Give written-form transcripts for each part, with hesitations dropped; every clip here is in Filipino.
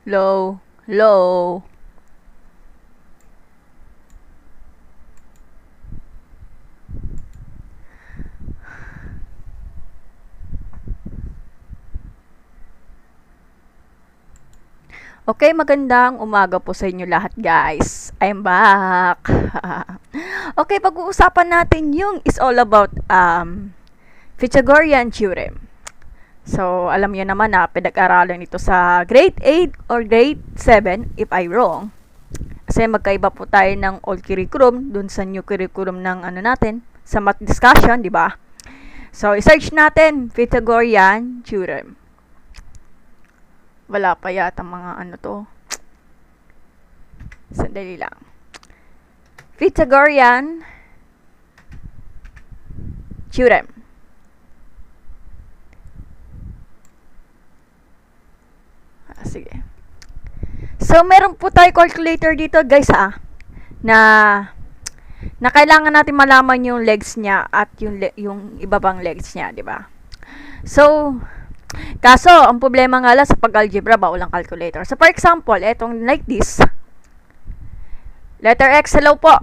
Low. Low. Okay, magandang umaga po sa inyo lahat, guys. I'm back. Okay, pag-uusapan natin yung is all about Pythagorean theorem. So, alam niyo naman na pinag-aralan ito sa grade 8 or grade 7 if I wrong. Kasi magkaiba po tayo ng old curriculum dun sa new curriculum ng natin sa math discussion, di ba? So, i-search natin Pythagorean theorem. Wala pa yata mga to. Sandali lang. Pythagorean theorem. Sige. So, meron po tayo calculator dito, guys, na kailangan natin malaman yung legs niya at yung iba pang legs niya, di ba? So, kaso, ang problema nga lang sa pag-algebra, walang calculator. So, for example, etong like this. Letter X, hello po.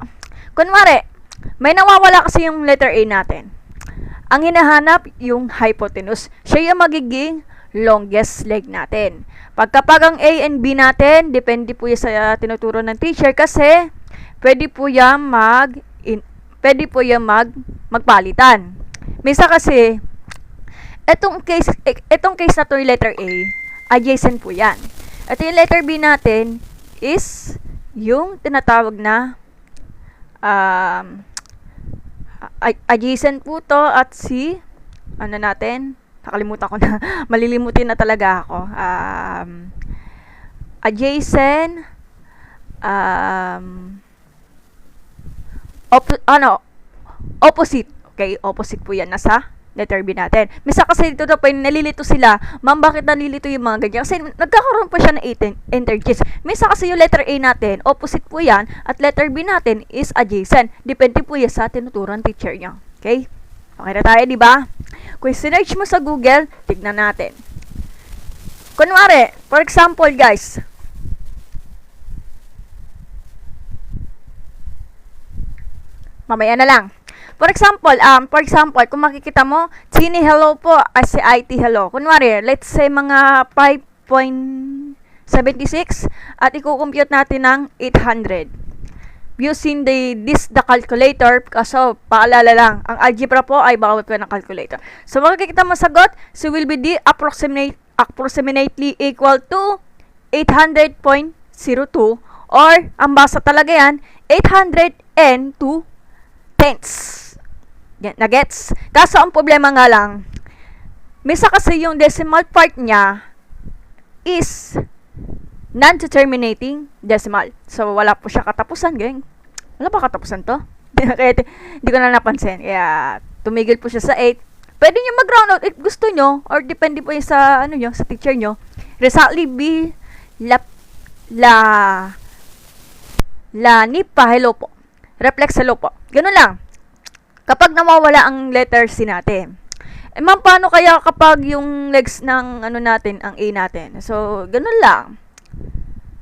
Kunwari, may nawawala kasi yung letter A natin. Ang hinahanap, yung hypotenuse. Siya yung magiging longest leg natin. Pagkapag ang A and B natin, depende po yung sa tinuturo ng teacher kasi pwede po yung magpalitan. Minsan kasi, Etong case na to yung letter A, adjacent po yan. At yung letter B natin is yung tinatawag na adjacent po to at natin, nakalimutan ko na, malilimutin na talaga ako. Adjacent, opposite. Okay, opposite po yan nasa letter B natin. Misa kasi dito daw, nalilito sila. Ma'am, bakit nalilito yung mga ganyan? Kasi nagkakaroon pa siya ng interchange. Misa kasi yung letter A natin, opposite po yan, at letter B natin is adjacent. Depende po yan sa tinuturan teacher niya. Okay? Okay na tayo, di ba? Kung sinerch mo sa Google, tignan natin. Kunwari, for example, guys, mamaya na lang. For example, kung makikita mo, Chini hello po, si IT hello. Kunwari, let's say mga 5.76 at i-compute natin ng 800. Using the calculator, kaso paalala lang, ang algebra po ay bawal po ng calculator. So, makikita mo sagot, so will be the approximately equal to 800.02 or, ang basa talaga yan, 802 tenths. Nagets? Kaso ang problema nga lang, misa kasi yung decimal part niya is non-determinating decimal. So, wala po siya katapusan, gang. Wala pa katapusan to? Kaya hindi ko na napansin. Kaya, tumigil po siya sa 8. Pwede nyo mag-round out if gusto nyo, or depende po yung sa, sa teacher nyo. Resultly be nipa, hello po. Reflex, hello po. Ganun lang. Kapag nawawala ang letter C natin. Ma'am, paano kaya kapag yung legs ng natin, ang A natin? So, ganun lang.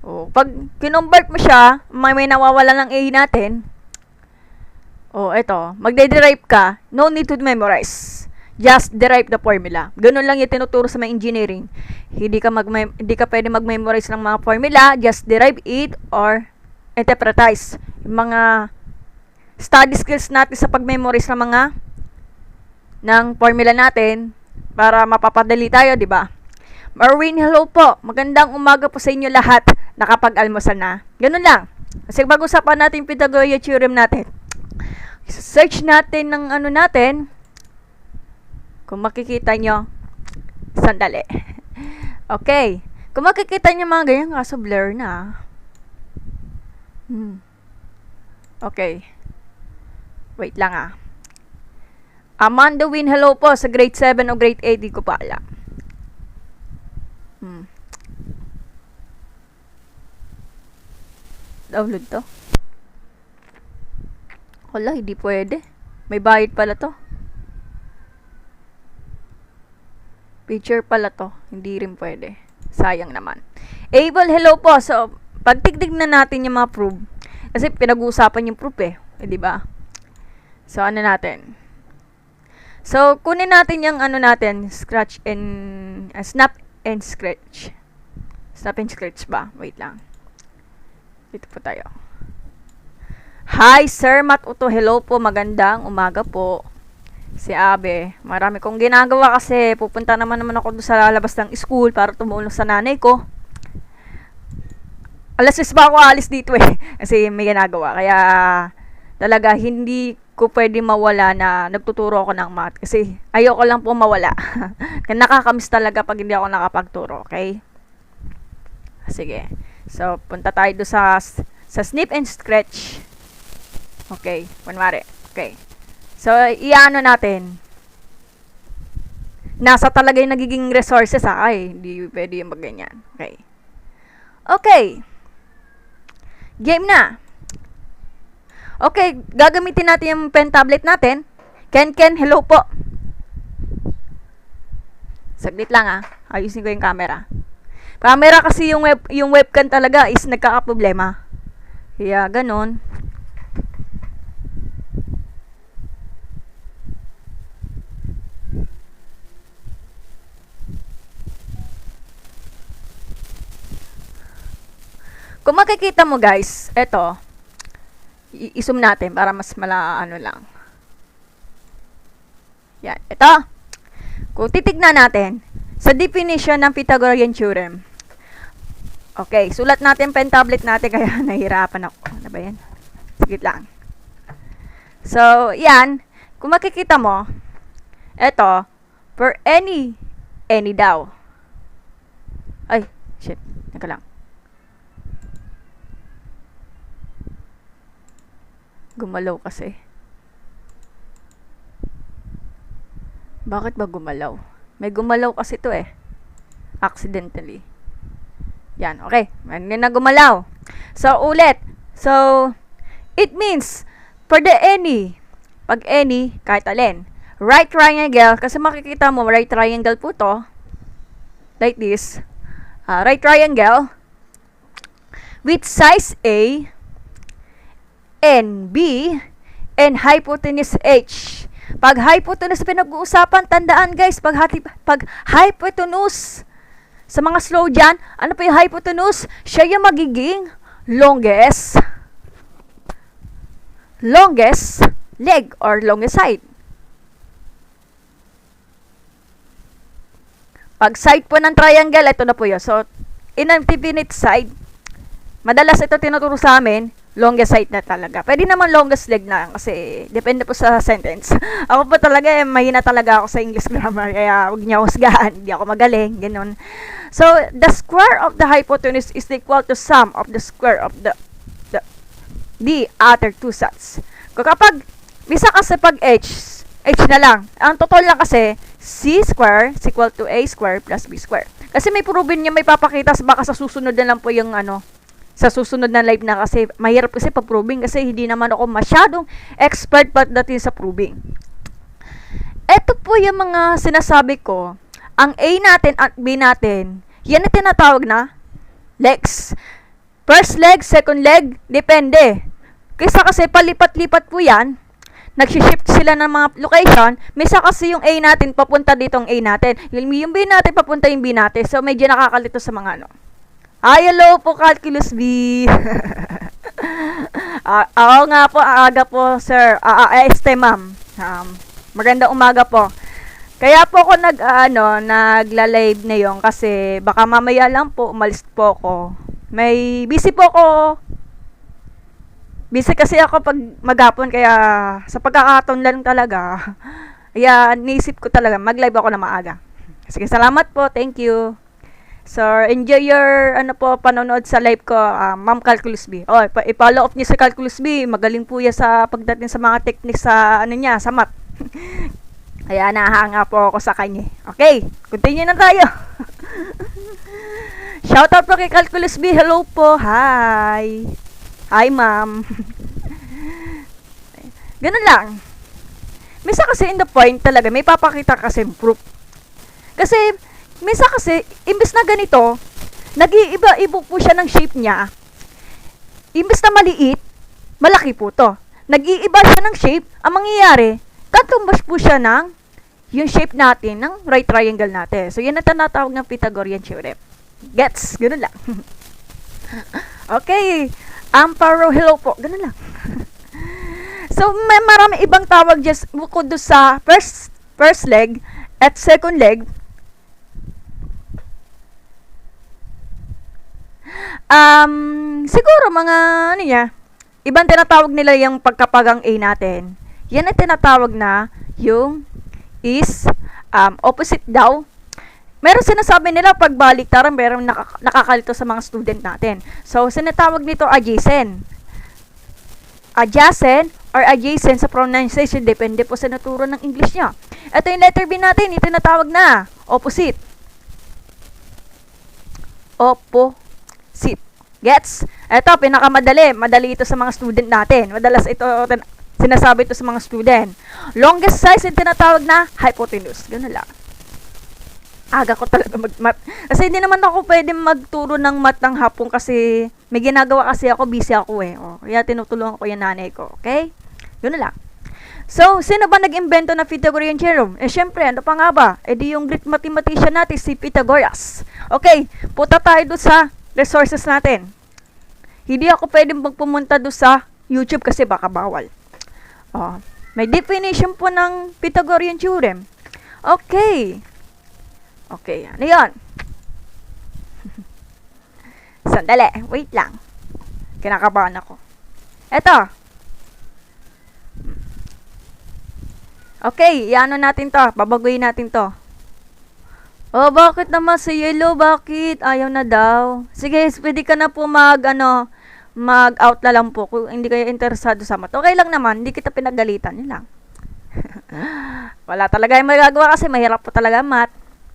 Pag kinumbert mo siya, may nawawala ng A natin. Eto, magde-derive ka, no need to memorize. Just derive the formula. Ganun lang yung tinuturo sa mga engineering. Hindi ka pwede mag-memorize ng mga formula, just derive it or interpretize. Yung mga study skills natin sa pag-memorize ng formula natin para mapapadali tayo, di ba? Marwin, hello po. Magandang umaga po sa inyo lahat. Nakapag-almusal na. Ganun lang. Kasi pag-usapan natin yung Pythagorean theorem natin. Search natin ng natin. Kung makikita nyo, sandali. Okay. Kung makikita nyo mga ganyan, kaso blur na. Okay. Wait lang Amanda Win, hello po sa grade 7 o grade 8, di ko pa alam. Download to. Wala, hindi pwede. May bayad pala to. Picture pala to. Hindi rin pwede. Sayang naman. Able, hello po. So, pagtigdig na natin yung mga proof. Kasi pinag-uusapan yung proof eh. Di ba? So, ano natin? So, kunin natin yung ano natin, scratch and, snap and scratch. Snap and scratch ba? Wait lang. Dito po tayo. Hi, Sir Matt Uto. Hello po. Magandang umaga po. Si Abe. Marami kong ginagawa kasi pupunta naman ako doon sa labas ng school para tumulong sa nanay ko. Alas 6 ba ako alis dito eh. Kasi may ginagawa. Kaya talaga hindi ko pwede mawala na nagtuturo ako ng math. Kasi ayoko lang po mawala. Nakakamiss talaga pag hindi ako nakapagturo. Okay? Sige. So, punta tayo doon sa snip and scratch. Okay. Kunwari. Okay. So, iano natin. Nasa talaga yung nagiging resources ha. Ay, hindi pwede yung magganyan. Okay. Okay. Game na. Okay, gagamitin natin yung pen tablet natin. Ken, hello po. Saglit lang ha. Ayusin ko yung camera. Camera kasi yung webcam talaga is nagkakaproblema. Kaya, ganun. Kung makikita mo guys, eto, i-zoom natin para mas ano lang. Yan, ito. Kung titignan natin, sa definition ng Pythagorean theorem. Okay, sulat natin pen tablet natin kaya nahihirapan ako. Ano ba yan? Sige lang. So, yan. Kung makikita mo, eto, for any daw. Ay, shit. Naka lang. Gumalaw kasi. Bakit ba gumalaw? May gumalaw kasi to eh. Accidentally. Yan, okay. Hindi na gumalaw. So, ulit. So, it means, for the any, pag any, kahit alin, right triangle, kasi makikita mo, right triangle po to, like this, right triangle, with size A, and B, and hypotenuse H. Pag hypotenuse pinag-uusapan, tandaan guys, pag hypotenuse, sa mga slow dyan, ano pa yung hypotenuse? Siya yung magiging longest leg or longest side. Pag side po ng triangle, ito na po yun. So, in an infinite side, madalas ito tinuturo sa amin, longest side na talaga. Pwede naman longest leg na kasi depende po sa sentence. Ako po talaga, mahina talaga ako sa English grammar kaya huwag niyo husgahan. Hindi ako magaling, ganun. So, the square of the hypotenuse is equal to sum of the square of the other two sides. Kapag, bisa kasi pag h na lang. Ang total lang kasi, c square is equal to a square plus b square. Kasi may proven niya, may papakita baka sa susunod na lang po yung sa susunod na live na kasi mahirap kasi pag-proving kasi hindi naman ako masyadong expert pagdating sa proving. Ito po yung mga sinasabi ko. Ang A natin at B natin, yan na tinatawag na legs. First leg, second leg, depende. Kasi palipat-lipat po yan. Nag-shift sila ng mga location. Misa kasi yung A natin papunta dito ang A natin. Yung B natin papunta yung B natin. So medyo nakakalito sa mga Ay, hello po, Calculus B. Oo nga po, aga po, sir. Ma'am. Magandang umaga po. Kaya po ako nagla-live na yon kasi baka mamaya lang po, umalis po ako. May busy po ako. Busy kasi ako pag maghapon, kaya sa pagkakataon lang talaga. Kaya naisip ko talaga, mag-live ako na maaga. Sige, salamat po. Thank you. So, enjoy your panonood sa live ko, Ma'am Calculus B. I-follow up niyo si Calculus B. Magaling po yan sa pagdating sa mga techniques sa sa math. Kaya nahanga po ako sa kanya. Okay, continue na tayo. Shoutout po kay Calculus B. Hello po. Hi. Hi, ma'am. Ganun lang. Misa kasi in the point talaga, may papakita kasi proof. Kasi, minsan kasi, imbes na ganito, nag-iiba-iba po siya ng shape niya. Imbes na maliit, malaki po to. Nag-iiba siya ng shape, ang mangyayari, katumbas po siya ng yung shape natin ng right triangle natin. So, yan ang tinatawag ng Pythagorean theorem. Gets? Ganun lang. Okay. Amparo, hello po. Ganun lang. So, may marami ibang tawag just bukod do sa first leg at second leg. Siguro mga ano niya, ibang tinatawag nila yung pagkapagang A natin. Yan ang tinatawag na yung is opposite daw. Meron sinasabi nila pagbalik tarang meron nakakalito sa mga student natin. So, sinatawag nito adjacent. Adjacent or adjacent sa pronunciation, depende po sa naturo ng English niya. Ito yung letter B natin, ito tinatawag na opposite. Opposite. Gets? Ito, pinakamadali. Madali ito sa mga student natin. Madalas ito sinasabi ito sa mga student. Longest size yung tinatawag na hypotenuse. Ganun lang. Aga ko talaga mag-math. Kasi hindi naman ako pwede magturo ng math ng hapon kasi may ginagawa kasi ako, busy ako eh. O, kaya tinutulungan ko yung nanay ko. Okay? Ganun lang. So, sino ba nag-invento ng Pythagorean theorem? Eh, syempre, ano pa nga ba? Eh, di yung Greek mathematician natin, si Pythagoras. Okay, punta tayo doon sa resources natin. Hindi ako pwedeng magpumunta doon sa YouTube kasi baka bawal. Oh, may definition po ng Pythagorean theorem. Okay. Okay, ano yun? Sandali, wait lang. Kinakabahan ako. Eto. Okay, iano natin to. Babaguhin natin to. Oh, bakit naman si Yellow? Bakit? Ayaw na daw. Sige, pwede ka na po mag-out na lang po kung hindi kayo interesado sa math. Okay lang naman, hindi kita pinagalitan. Yun lang. Wala talaga yung magagawa kasi mahirap po talaga math.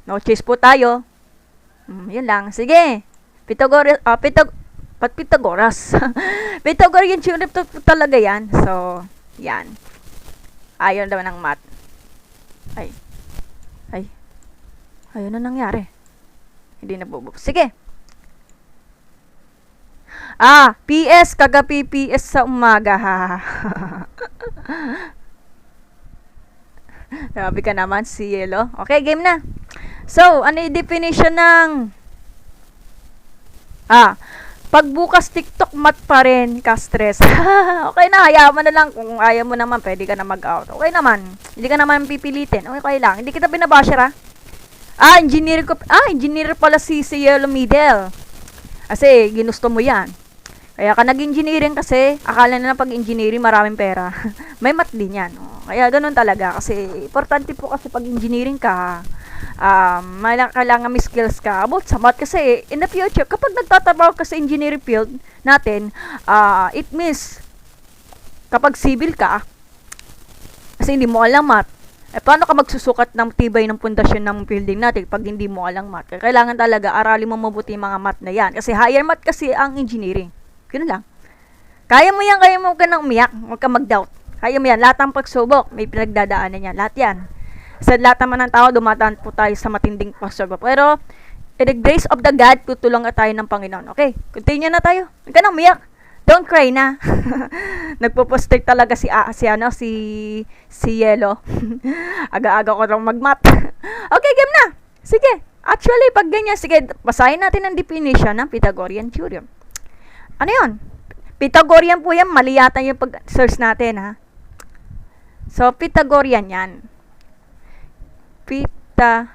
No choice po tayo. Yun lang. Sige. Pythagoras. Pythagorean theorem to talaga yan. So, yan. Ayaw daw ng math. Ay. Ayun na nangyari. Hindi na bubuk. Sige. PS, kagabi PS sa umaga, ha. Grabe ka naman, si Yellow. Okay, game na. So, ano yung definition ng pagbukas TikTok math pa rin, ka-stress. Okay na, hayaan mo na lang. Kung ayaw mo naman, pwede ka na mag-out. Okay naman. Hindi ka naman pipilitin. Okay lang. Hindi kita binabasher, ha. Engineer pala si Yellow Middle. Kasi, ginusto mo yan. Kaya ka nag-engineering kasi, akala na pag engineering maraming pera. May math din yan. Kaya ganun talaga. Kasi, importante po kasi pag engineering ka, kailangan may skills ka about sa math. Kasi, in the future, kapag nagtatrabaho ka sa engineering field natin, it means, kapag civil ka, kasi hindi mo alam math, paano ka magsusukat ng tibay ng pundasyon ng building natin pag hindi mo alam math? Kailangan talaga aralin mo mabuti yung mga math na yan. Kasi higher math kasi ang engineering. Ganun lang. Kaya mo yan, kaya mo ka nang umiyak. Huwag ka mag-doubt. Kaya mo yan. Lahat ng pagsubok, may pinagdadaanan yan. Lahat yan. Sa lahat naman ng tao, dumadaan po tayo sa matinding pagsubok. Pero, in the grace of the God, tutulungan tayo ng Panginoon. Okay, continue na tayo. Huwag ka nang umiyak. Don't cry na. Nagpo-poster talaga si Yellow. Aga-aga ko lang mag-math. Okay, game na. Sige. Actually, pag ganyan, sige, basahin natin ang definition ng Pythagorean theorem. Ano yun? Pythagorean po yan. Mali yata yung pag-search natin, ha? So, Pythagorean yan. Pythagorean.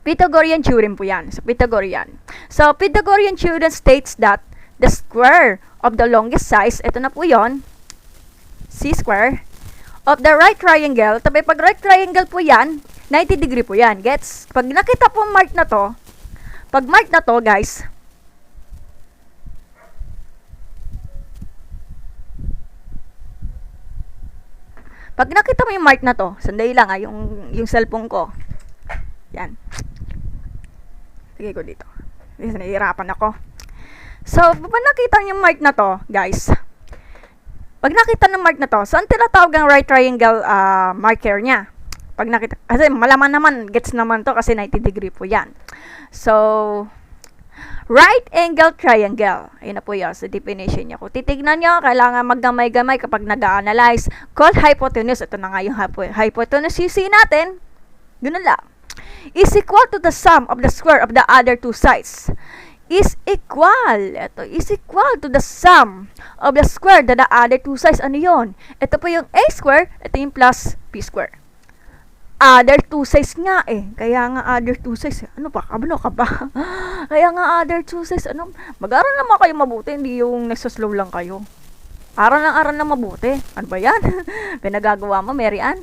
Pythagorean theorem po yan. So, Pythagorean. So, Pythagorean theorem states that the square of the longest size, ito na po yon, C square, of the right triangle, tabi pag right triangle po yan, 90 degree po yan. Gets? Pag nakita po mark na to, guys, pag nakita mo yung mark na to, sandali lang yung cellphone ko. Yan. Lagay ko dito. Kasi nahihirapan ako. So, pag nakita niyo yung mark na to, guys, pag nakita ng mark na to, saan tinatawag ang right triangle marker niya? Pag nakita, kasi malaman naman, gets naman to kasi 90 degree po yan. So, right angle triangle. Ayun na po yun sa definition niya. Kung titignan nyo, kailangan maggamay-gamay kapag nag-analyze. Called hypotenuse. Ito na nga yung hypotenuse. You see natin, ganun lang. Is equal to the sum of the square of the other two sides. Is equal. Ito, is equal to the sum of the square of the other two sides. Ano yun? Ito po yung a square, ito yung plus b square. Other two sides nga eh. Kaya nga other two sides. Ano ba? Kabalo ka ba? Kaya nga other two sides. Ano? Mag-aral naman kayo mabuti. Hindi yung nagsaslow lang kayo. Aral na mabuti. Ano ba yan? Pinagagawa mo, Mary Ann?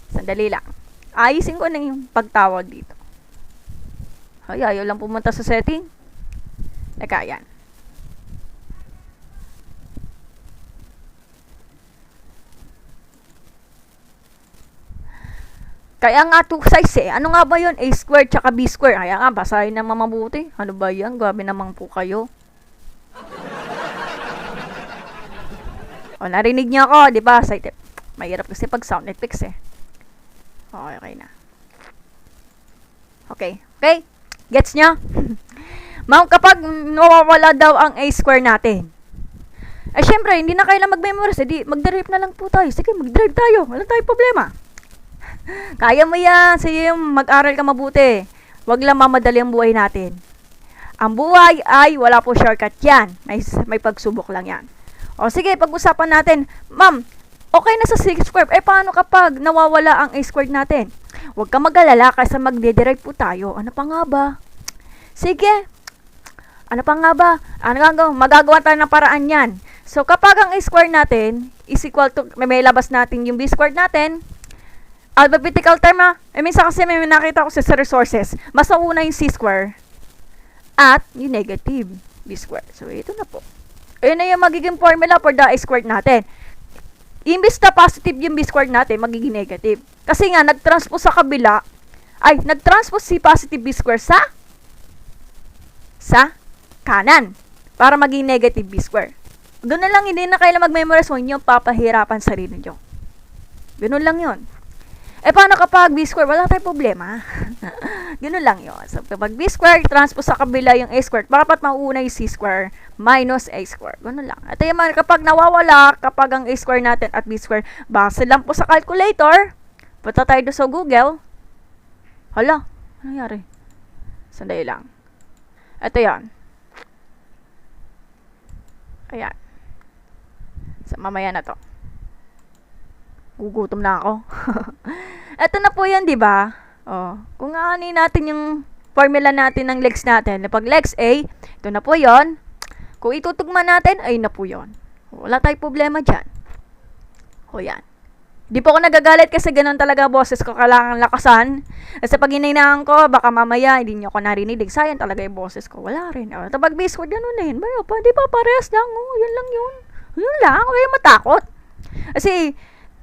Sandali lang. Ayusin ko na yung pagtawag dito. Ay, ayaw lang pumunta sa setting. Teka, yan. Kaya nga two sides eh. Ano nga ba yun? A squared tsaka B squared. Kaya nga, basahin na mamabuti. Ano ba yan? Grabe naman po kayo. O, narinig niyo ako, di ba? Mahirap kasi pag sound effects eh. Okay na. Okay. Gets niyo? Ma'am, kapag nawawala daw ang A square natin, ay syempre, hindi na kailangan mag-memorize. Mag-derive na lang po tayo. Sige, mag-derive tayo. Wala tayong problema. Kaya mo yan. Sige, mag-aral ka mabuti. Huwag lang mamadali ang buhay natin. Ang buhay ay wala po shortcut yan. May pagsubok lang yan. O sige, pag-usapan natin. Ma'am, okay na sa 6 square. Paano kapag nawawala ang a squared natin? Huwag ka mag-alala kasi magde-derive po tayo. Ano pa nga ba? Sige. Ano pa nga ba? Magagawa tayo ng paraan yan. So, kapag ang a squared natin is equal to, may labas natin yung b squared natin, alphabetical term minsan kasi may nakita ko sa resources, mas nauna yung c square at yung negative b square. So, ito na po. Ayun na yung magiging formula for the a squared natin. Imbis na positive yung b squared natin, magiging negative. Kasi nga, nag-transpose sa kabila, nag-transpose si positive b square sa kanan para maging negative b square. Doon na lang, hindi na kailangan mag-memorize, huwag nyo papahirapan sarili nyo. Ganun lang yon. Paano kapag b square? Wala tayong problema. Ganun lang yon. So, pag b square, transpose sa kabila yung a square, dapat mauuna yung c square minus a square. Ganun lang. At yung kapag nawawala, kapag ang a square natin at b square, base lang po sa calculator, punta tayo doon sa Google. Hala, ano nangyari? Sandali lang. Ito yan. Ayan. So, mamaya na to. Gugutom na ako. Ito na po yan, di ba? Kung aanin natin yung formula natin ng legs natin. Pag legs A, ito na po yon. Kung itutugma natin, ay na po yon. Wala tayong problema dyan. Yan. Di po ako nagagalit kasi ganun talaga boses ko. Kailangan lakasan. Kasi pag hinaynahan ko, baka mamaya hindi nyo ko narinig. Sayang talaga yung boses ko. Wala rin. Pag base word, ganun din. Di ba parehas lang? Yan lang yun. Yun lang. Huwag kayong matakot. Kasi,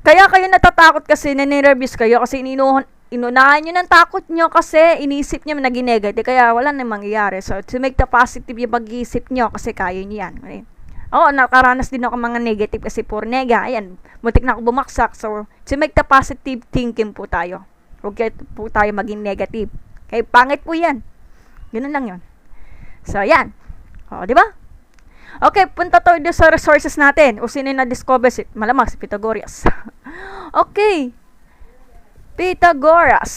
kaya kayo natatakot kasi naninervous kayo kasi inunahan nyo ng takot nyo kasi inisip nyo naging negative kaya wala nang mangyayari. So, to make the positive yung pag-iisip nyo kasi kaya nyo yan. Okay? Nakaranas din ako mga negative kasi puro nega. Ayan, muntik na ako bumaksak. So, to make the positive thinking po tayo. Huwag po tayo maging negative. Kaya pangit po yan. Ganun lang yun. So, yan. Di ba? Okay, punta tayo sa resources natin. O sino yung na-discover malamang si Pythagoras. Okay. Pythagoras.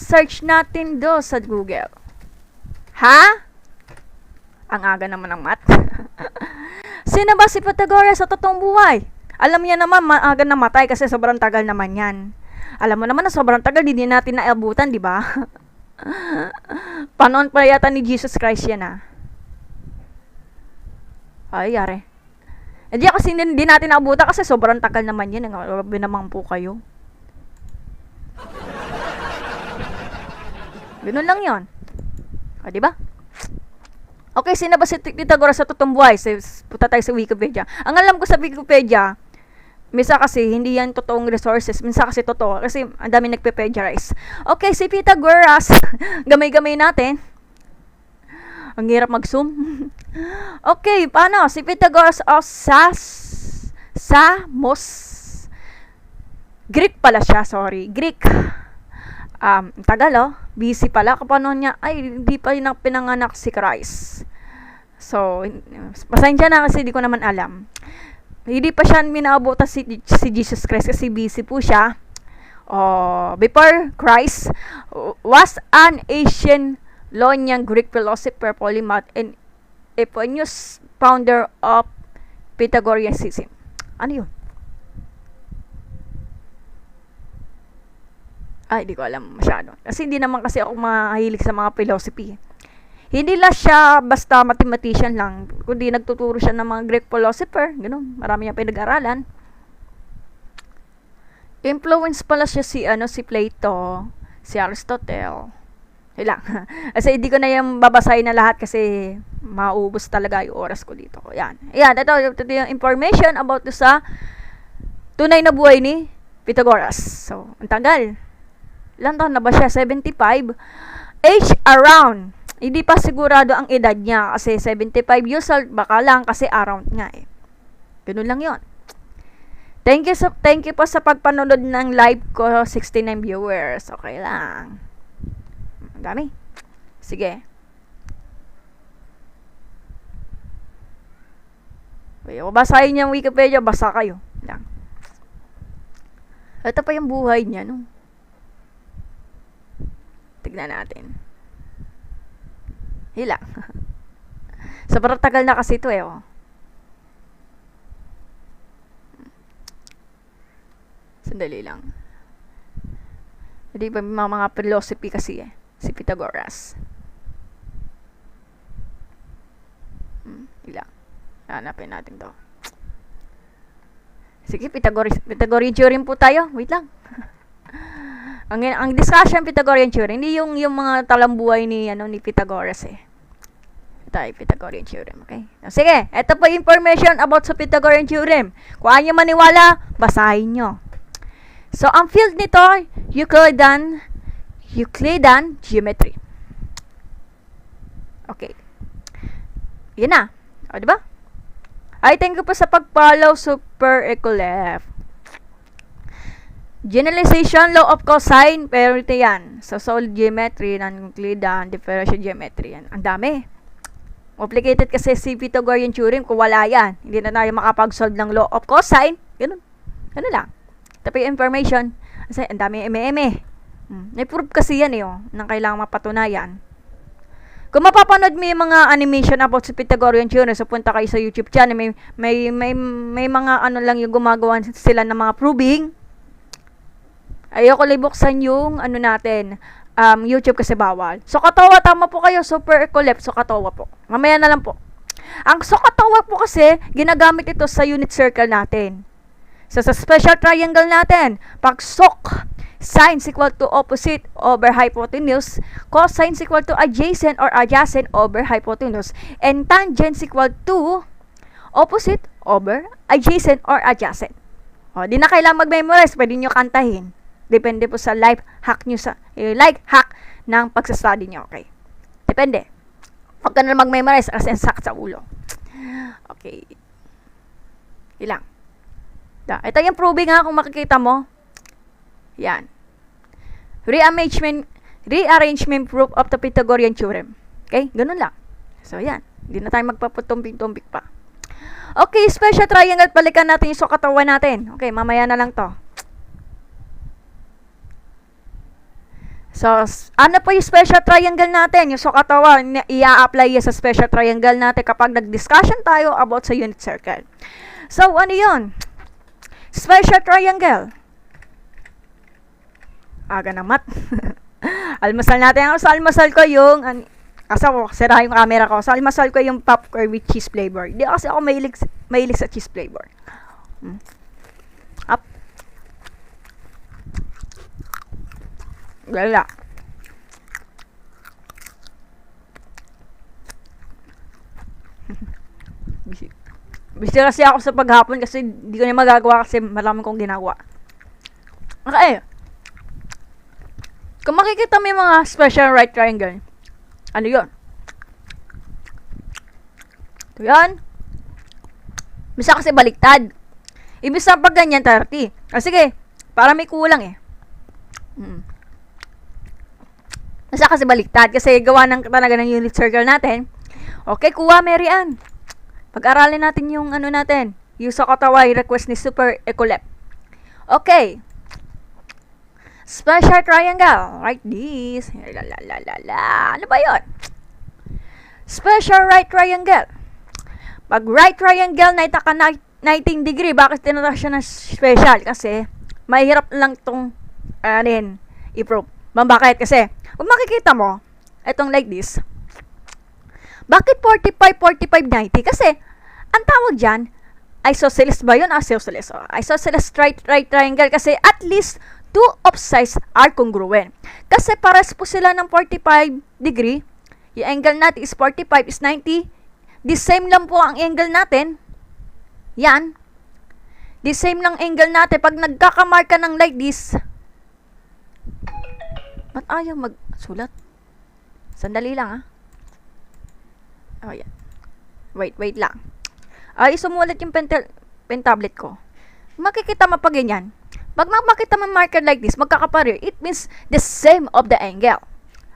Search natin do sa Google. Ha? Ang aga naman ng math. Sino ba si Pythagoras sa totoong buhay? Alam niya naman, maaga namatay kasi sobrang tagal naman yan. Alam mo naman na sobrang tagal, hindi natin naabutan, di ba? Panoon pa yata ni Jesus Christ yan Ay, yari. Hindi kasi hindi natin naabutan kasi sobrang tagal naman yan. Grabe naman po kayo. Ganun lang yon. Di ba? Okay, sino ba si Pythagoras sa totoong buhay? Punta tayo sa Wikipedia. Ang alam ko sa Wikipedia, minsan kasi hindi yan totoong resources. Minsan kasi totoo. Kasi ang dami nagpe-plagiarize. Okay, si Pythagoras. Gamay-gamay natin. Ang hirap mag-zoom. Okay, paano? Si Pythagoras of Samos. Greek pala siya, sorry. Greek. Tagal busy pala. Kapano niya, ay, hindi pa yun pinanganak si Christ. So, pasensya na kasi di ko naman alam. Hindi pa siya minaabutan si Jesus Christ kasi busy po siya. Before Christ was an ancient Ionian Greek philosopher, polymath, and eponymous founder of Pythagoreanism. Ano yun? Ay, di ko alam masyado. Kasi hindi naman kasi ako mahilig sa mga philosophy. Hindi lang siya basta mathematician lang, kundi nagtuturo siya ng mga Greek philosopher. Ganun, marami niya pinag-aralan. Influence pala siya si Plato, si Aristotle. Ilang. Kasi hindi ko na yung babasahin na lahat kasi maubos talaga yung oras ko dito. Yan. Yan, ito yung information about sa tunay na buhay ni Pythagoras. So, ang tagal. Ilang taon na ba siya? 75. Age around. Hindi pa sigurado ang edad niya kasi 75 years old. Baka lang kasi around nga eh. Ganun lang yon. Thank you po sa pagpanood ng live ko, 69 viewers. Okay lang. Ang dami. Sige. Kung basahin niyo ang Wikipedia, basa kayo. Lang. Ito pa yung buhay niya, no? Tignan natin. Hilang. Sobrang tagal na kasi ito eh, Sandali lang. Hindi ba mga philosophy kasi si Pythagoras. Hilang. Hanapin natin to. Sige, Pythagorean theorem po tayo. Wait lang. ang discussion Pythagorean theorem, hindi yung mga talambuhay ni Pythagoras eh. Ito ay Pythagorean theorem, okay? Sige, ito po information about sa Pythagorean theorem. Kung ayaw maniwala, basahin nyo. So, ang field nito, Euclidean geometry. Okay. Yan na. O, diba? Ay, thank you po sa pag-follow, Super Ecolef. Generalization, law of cosine, pero ito yan. So, solid geometry, non-Euclidean, differential geometry. Yan. Ang dami. Complicated kasi si Pythagorean theorem, kung wala yan, hindi na tayo makapag-solve ng law of cosine. Ganun. Ganun lang. Tapi information, kasi ang dami eme-eme. May-proof kasi yan nang kailangang mapatunayan. Kung mapapanood mo yung mga animation about sa Pythagorean theorem, so punta kayo sa YouTube channel, may mga lang yung gumagawa sila ng mga proving. Ayoko libuksan yung natin, YouTube kasi bawal. So katawa, tama po kayo, Super Ecolep, so katawa po. Mamaya na lang po. Ang so katawa po kasi, ginagamit ito sa unit circle natin. So, sa special triangle natin, pag SOC, sine equal to opposite over hypotenuse, cosine equal to adjacent or adjacent over hypotenuse, and tangent equal to opposite over adjacent or adjacent. O, di na kailangan mag-memorize, pwede nyo kantahin. Depende po sa life hack nyo life hack ng pagsastudy nyo, okay? Depende. Huwag ka na mag-memorize as in sakit sa ulo. Okay. Ilang. Ito yung proving kung makikita mo. Yan. Rearrangement proof of the Pythagorean theorem. Okay? Ganun lang. So, yan. Hindi na tayo magpaputumpik-tumpik pa. Okay, special triangle. Balikan natin yung katawan natin. Okay, mamaya na lang to. So, ano po yung special triangle natin? Yung katawan, i-apply sa special triangle natin kapag nag-discussion tayo about sa unit circle. So, ano yun? Special triangle. Aga ng mat. Almasal natin. Sa almasal ko yung sira yung camera ko. Sa almasal ko yung popcorn with cheese flavor. Hindi kasi ako mahilig sa cheese flavor. Up. Lala. Busy kasi ako sa paghapon kasi di ko na magagawa kasi marami kong ginagawa. Okay. Kung makikita mo yung mga special right triangle, ano yun? Ito yan. Misa kasi baliktad. Ibig sa pag ganyan, 30. Sige, Para may kulang eh. Nasa kasi baliktad. Kasi gawa ng talaga ng unit circle natin. Okay, kuha Mary Ann. Pag-aralin natin yung ano natin. Yung sa kataway request ni Super Ecolep. Okay. Special triangle. Write this. Ano ba yun? Special right triangle. Pag right triangle na itaka 90 degree, bakit tinatawag siya ng special? Kasi, mahirap lang itong i-prove. Bakit? Kasi, kung makikita mo, itong like this, bakit 45, 45, 90? Kasi, ang tawag dyan, isosceles ba yun? Isosceles. Isosceles right triangle kasi at least two of sides are congruent. Kasi pares po sila ng 45 degree. Yung angle natin is 45 is 90. The same lang po ang angle natin. Yan. The same lang angle natin. Pag nagkakamarka ng like this, ba't ayaw magsulat? Sandali lang yan. Wait lang. Isumulat yung pen tablet ko. Makikita mo pag ganyan. Pag makita mo marker like this, magkakapareho. It means the same of the angle.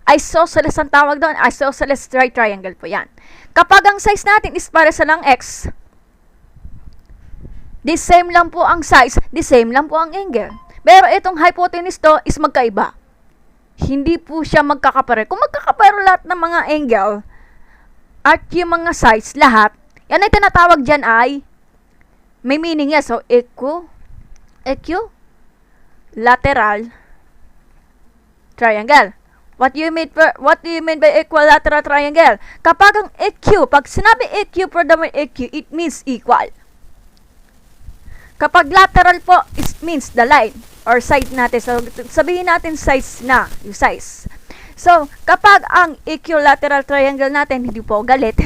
Isosceles ang tawag doon. Isosceles right triangle po yan. Kapag ang size natin is para sa lang x, the same lang po ang size, the same lang po ang angle. Pero itong hypotenuse to is magkaiba. Hindi po siya magkakapareho. Kung magkakapareho lahat ng mga angle at yung mga size, lahat, yan ay tinatawag dyan ay may meaning yan. So, equilateral triangle. What do you mean by equilateral triangle? Kapag ang pag sinabi EQ for the word EQ, it means equal. Kapag lateral po, it means the line or side natin. So, sabihin natin size na, yung size. So, kapag ang equilateral triangle natin, hindi po galit.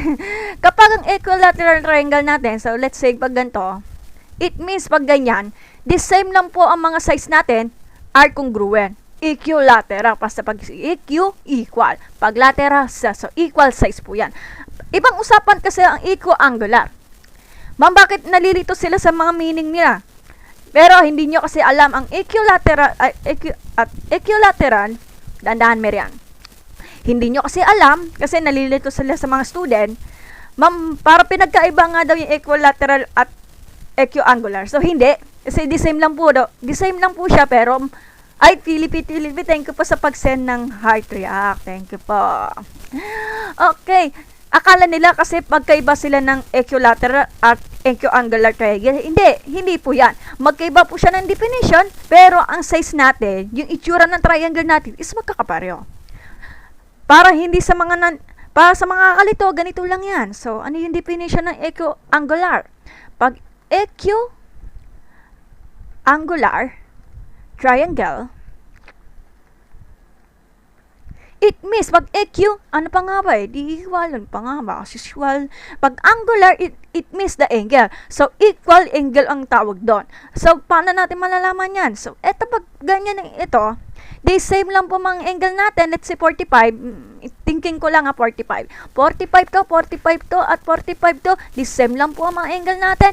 Kapag ang equilateral triangle natin, so let's say pag ganito, it means pag ganyan, the same lang po ang mga size natin are congruent. Equilateral. Basta pag EQ, equal. Pag lateral, so equal size po yan. Ibang usapan kasi ang equiangular. Ma'am, bakit nalilito sila sa mga meaning nila? Pero hindi nyo kasi alam ang equilateral, equilateral, dandahan Merian. Hindi nyo kasi alam, kasi nalilito sila sa mga student, ma'am, para pinagkaiba nga daw yung equilateral at equiangular. So, hindi. Kasi the same lang po siya, pero ay, Philippine, thank you po sa pag-send ng heart react. Thank you po. Okay. Akala nila kasi pagkaiba sila ng equilateral at equiangular triangle. Hindi po yan. Magkaiba po siya ng definition, pero ang size natin, yung itsura ng triangle natin is magkakapareho. Para sa mga kalito, ganito lang yan. So, ano yung definition ng equiangular? Pag equiangular triangle, it means, pag EQ, ano pa nga ba di equal, ano pa nga ba, usual. Pag angular, it means the angle. So, equal angle ang tawag doon. So, paano natin malalaman yan? So, eto pag ganyan ito, the same lang po mga angle natin, let's say 45, thinking ko lang 45. 45 to, 45 to, at 45 to, the same lang po ang mga angle natin,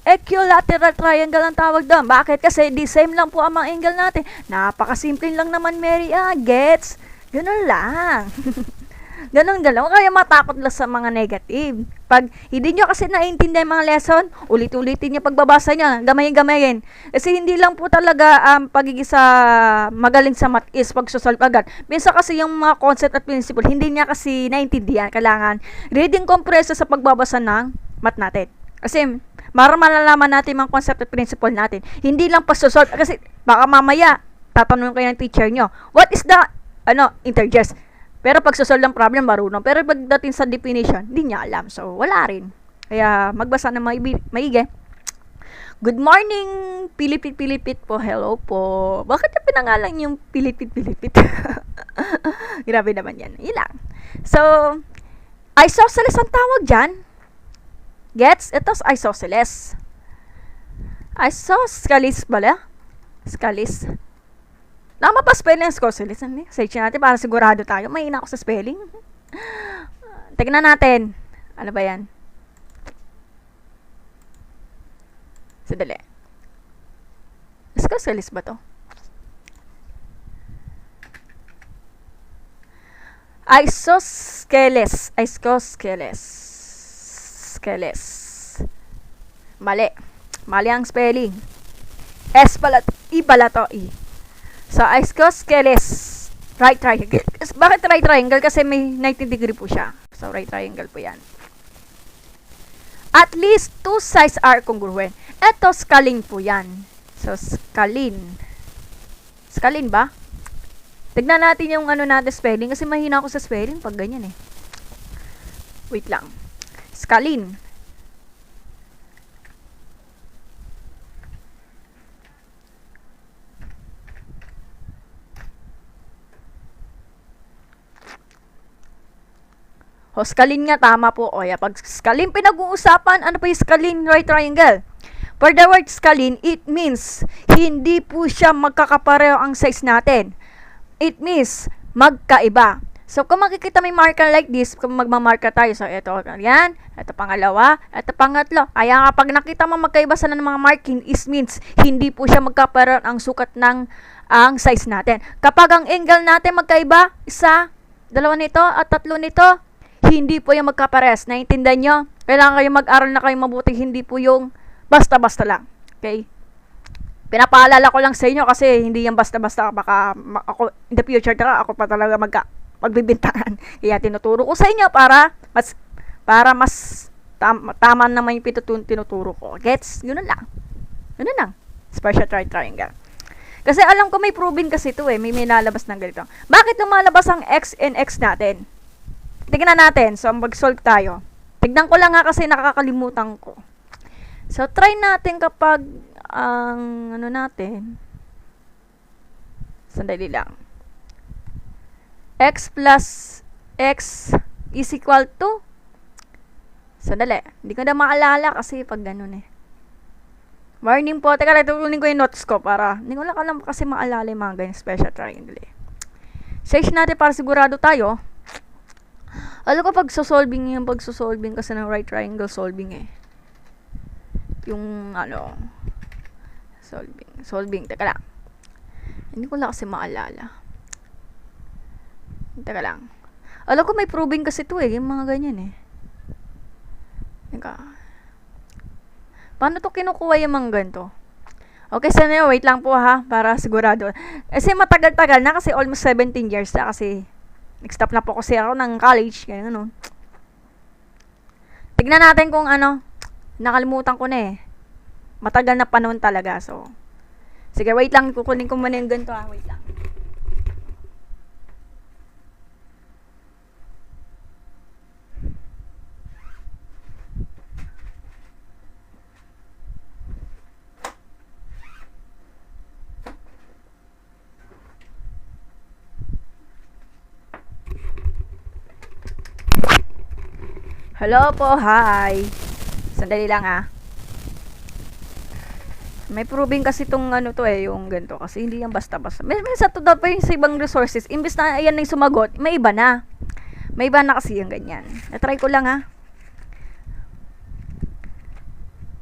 equilateral triangle ang tawag doon. Bakit? Kasi the same lang po ang mga angle natin. Napakasimple lang naman, Mary. Gets? Ganun lang. Ganun. Kaya matakot lang sa mga negative. Pag hindi nyo kasi naiintindihan mga lesson, ulit-ulitin nyo pagbabasa nyo. Gamayin. Kasi hindi lang po talaga pagiging sa magaling sa math is pagsosolve agad. Minsan kasi yung mga concept at principle, hindi niya kasi naiintindihan. Kailangan reading comprehension sa pagbabasa ng math natin. Kasi para malalaman natin mga concept at principle natin. Hindi lang pasosolve. Kasi baka mamaya, tatanungin kayo ng teacher nyo, what is the, integers? Pero pag sosolve ng problem, marunong. Pero pagdating sa definition, hindi niya alam. So, wala rin. Kaya, magbasa ng maigi. Good morning, Pilipit po. Hello po. Bakit na pinangalan yung Pilipit? Grabe naman yan. Ilang. So, isosceles ang tawag dyan. Gets? Ito isosceles. Isosceles pala? Scalis. Tama pa spelling ng isosceles. Search natin para sigurado tayo. Mahina ako sa spelling. Tignan natin. Ano ba yan? Sadali. Isosceles ba to? Isosceles. Skeles. Mali. Mali ang spelling. S pala, I pala to, I. So, isosceles. Right triangle. Bakit right triangle? Kasi may 90 degree po siya. So, right triangle po yan. At least two sides are congruent. Ito, scalene po yan. So, scalene. Scalene ba? Tignan natin yung ano natin spelling. Kasi mahina ako sa spelling pag ganyan eh. Wait lang. Scalene. O, scalene nga, tama po. O, ya, pag scalene pinag-uusapan, ano pa yung scalene right triangle? For the word scalene, it means hindi po siya magkakapareho ang size natin. It means magkaiba. So, kung makikita may marker like this, kung magmamarka tayo, so, ito, yan, ito pangalawa, ito pangatlo. Kaya nga, pag nakita mo magkaiba sa ng mga marking, it means hindi po siya magkapareho ang sukat ng ang size natin. Kapag ang angle natin magkaiba, isa, dalawa nito, at tatlo nito, hindi po yung magkapares. Naintindihan nyo? Kailangan kayo mag-aral na kayo mabuti. Hindi po yung basta-basta lang. Okay? Pinapaalala ko lang sa inyo kasi hindi yan basta-basta. Baka ako, in the future, ako pa talaga magbibintangan. Kaya tinuturo ko sa inyo para mas tama naman yung tinuturo ko. Gets? Yun lang. Yun lang. Special triangle. Kasi alam ko may proving kasi ito eh. May nalabas ng ganito. Bakit lumalabas ang x and x natin? Tignan natin. So, mag-solve tayo. Tignan ko lang nga kasi nakakalimutan ko. So, try natin kapag ang ano natin. Sandali lang. X plus x is equal to. Sandali. Hindi ko na maalala kasi pag ganun eh. Warning po. Teka lang, tutunin ko yung notes ko para hindi ko lang alam kasi maalala yung mga ganyan special triangle eh. Search natin para sigurado tayo. Alam ko pagsosolving kasi ng right triangle solving eh. Yung ano, solving, teka lang. Hindi ko lang kasi maalala. Teka lang. Alam ko may proving kasi ito eh, yung mga ganyan eh. Teka. Paano to kinukuha yung mga ganito? Okay, so na wait lang po ha, para sigurado. Kasi matagal-tagal na kasi almost 17 years na kasi nag-stop na po kasi ako ng college. Kaya ano. Tignan natin kung ano. Nakalimutan ko na eh. Matagal na panahon talaga. So, sige, wait lang. Kukunin ko muna yung ganito ha. Wait lang. Hello po, hi. Sandali lang ha. May proving kasi itong ano to eh, yung ganito. Kasi hindi yan basta-basta. May sa to pa yung sa ibang resources. Imbes na ayan na yung sumagot, may iba na. May iba na kasi yung ganyan. Na-try ko lang ha.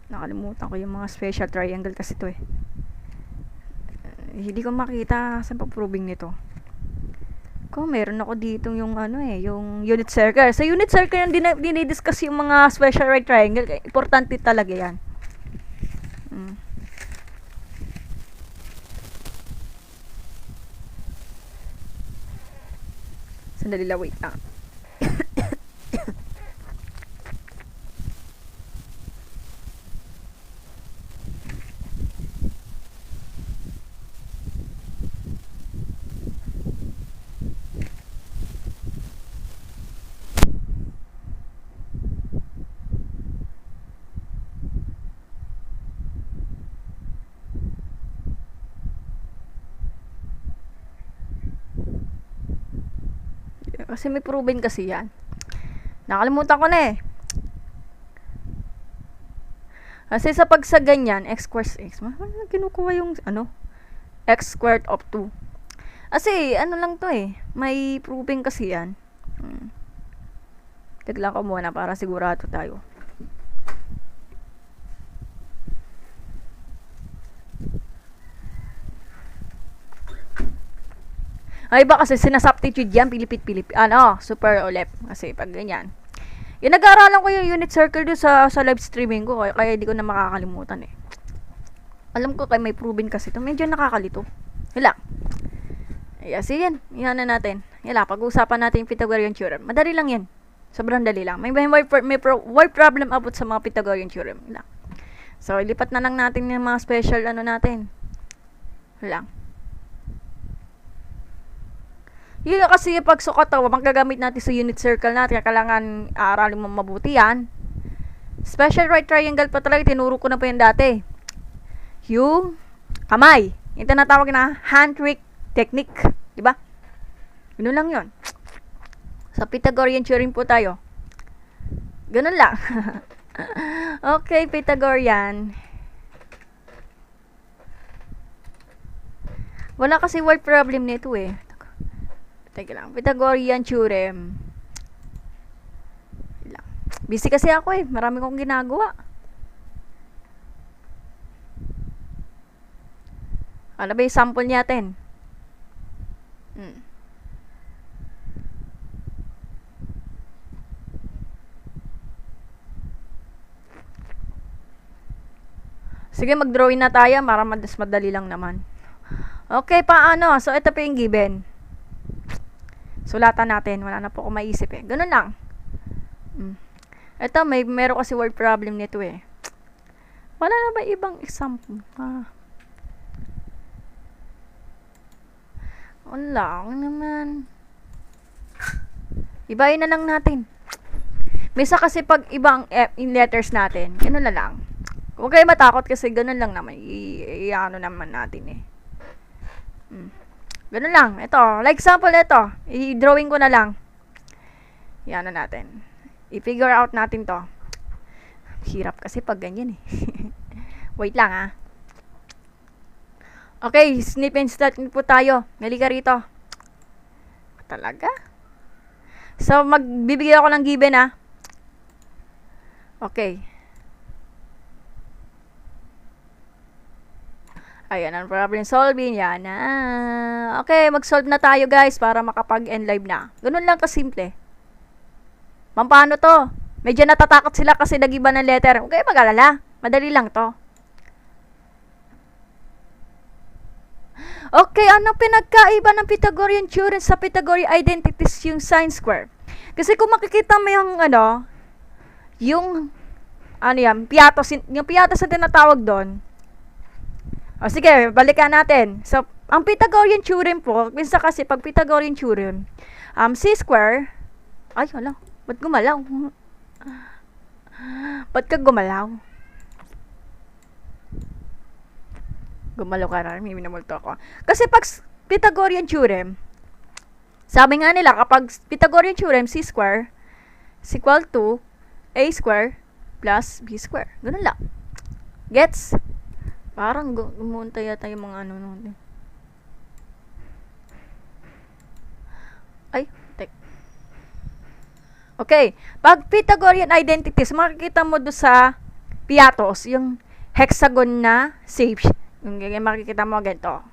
Nakalimutan ko yung mga special triangle kasi to eh. Hindi ko makita sa pag-proving nito. Ko meron ako dito yung ano eh, yung unit circle. Sa unit circle yung dinidiscuss yung mga special right triangle. Importante talaga yan. Sandali lang, wait lang. Kasi may proven kasi yan. Nakalimutan ko na eh. Kasi sa pag sa ganyan, x squared x. Kinukuha yung ano? X squared of 2. Kasi ano lang to eh. May proven kasi yan. Tignan ko muna para sigurado tayo. Ay, iba kasi sinasubstitute yan, pilipit-pilipit. Super ulep. Kasi pag ganyan. Yung nag-aaralan ko yung unit circle doon sa live streaming ko, kaya hindi ko na makakalimutan eh. Alam ko kay may proven kasi ito. Medyo nakakalito. Hila. Sige yan. Yan na natin. Hila, pag-uusapan natin yung Pythagorean theorem. Madali lang yan. Sobrang dali lang. May word problem about sa mga Pythagorean theorem. Hila. So, ilipat na lang natin yung mga special natin. Hila. Yun kasi yung pagsukat magagamit natin sa unit circle natin. Kailangan aaralin mo mabuti yan. Special right triangle pa talaga. Tinuro ko na pa yan dati. Yung kamay. Yung tinatawag na hand trick technique. Diba? Ganun lang yun. Sa Pythagorean theorem po tayo. Ganun lang. Okay, Pythagorean. Wala kasi word problem nito eh. Teka lang. Pythagorean theorem. Busy kasi ako eh. Marami kong ginagawa. Ano ba yung sample natin? Sige, mag-drawing na tayo para mas madali lang naman. Okay, paano? So, ito pa yung given. Sulatan natin. Wala na po ako maisip eh. Ganun lang. Ito, meron kasi word problem nito eh. Wala na ba ibang example? Wala naman. Ibahin na lang natin. Misa kasi pag ibang in letters natin, ganun na lang. Huwag kayo matakot kasi ganun lang naman. I-ano naman natin eh. Ganun lang. Ito. Like example, ito. I-drawing ko na lang. Yan na natin. I-figure out natin to. Hirap kasi pag ganyan eh. Wait lang ah. Okay, snip and start po tayo. Mali ka rito. Talaga? So, magbibigay ako ng given ah. Okay. Ayan ang problem solving. Yan na. Okay, mag-solve na tayo guys para makapag-end live na. Ganun lang kasimple. Paano to? Medyo natatakot sila kasi nag-iba ng letter. Huwag kayo mag-alala. Madali lang to. Okay, ano pinagkaiba ng Pythagorean theorem sa Pythagorean identities yung sine square? Kasi kung makikita mo yung piatos, yung piatos na tinatawag doon. O sige, balikan natin. So, ang Pythagorean theorem po, minsan kasi pag Pythagorean theorem, c square, ay, hala, ba't gumalaw? Ba't ka gumalaw? Gumalaw ka na, may minamulto ako. Kasi pag Pythagorean theorem, sabi nga nila, kapag Pythagorean theorem, c square is equal to a square plus b square. Ganun lang. Gets? Parang gumunta yata yung mga ano nun. Ay, okay. Pag Pythagorean identities, makikita mo doon sa piatos, yung hexagon na shape. Yung makikita mo ganito.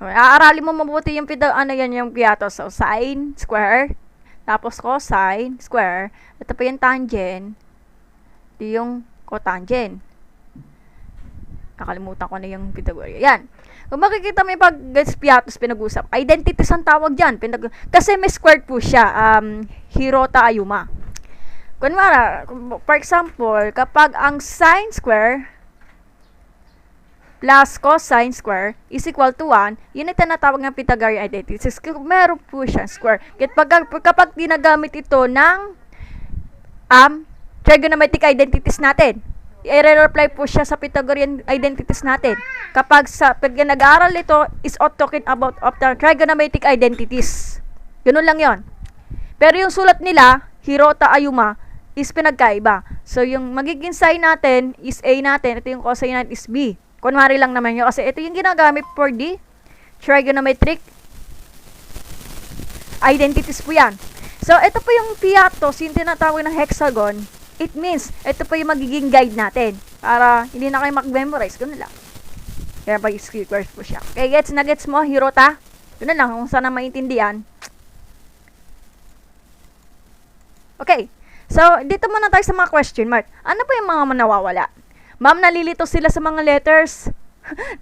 Aaralin mo mabuti yung yung piatos. So, sine, square, tapos cosine, square. Ito pa yung tangent. Ito yung cotangent. Nakalimutan ko na yung Pythagorean. Yan. Kung makikita mo yung pag-piatos pinag-usap, identities ang tawag dyan. Kasi may squared po siya. Hirota Ayuma. Kunwara, for example, kapag ang sine square plus cosine square is equal to 1, yun ay tinatawag ng Pythagorean identities. Meron po siya square. Kapag dinagamit ito ng trigonometric identities natin, i-reply po siya sa Pythagorean identities natin. Kapag nag-aaral ito, is talking about of the trigonometric identities. Ganun lang yon. Pero yung sulat nila, Hirota Ayuma, is pinagkaiba. So, yung magiging sine natin is A natin. Ito yung cosine natin is B. Kunwari lang naman yun. Kasi ito yung ginagamit for the trigonometric identities po yan. So, ito po yung piatos, yung tinatawag ng hexagon. It means, ito po yung magiging guide natin. Para hindi na kayo mag-memorize. Ganun lang. Kaya by square po siya. Okay, gets na gets mo, Hirota? Yun na lang, kung saan na maintindihan. Okay, so dito muna tayo sa mga question mark. Ano pa yung mga nawawala? Ma'am, nalilito sila sa mga letters.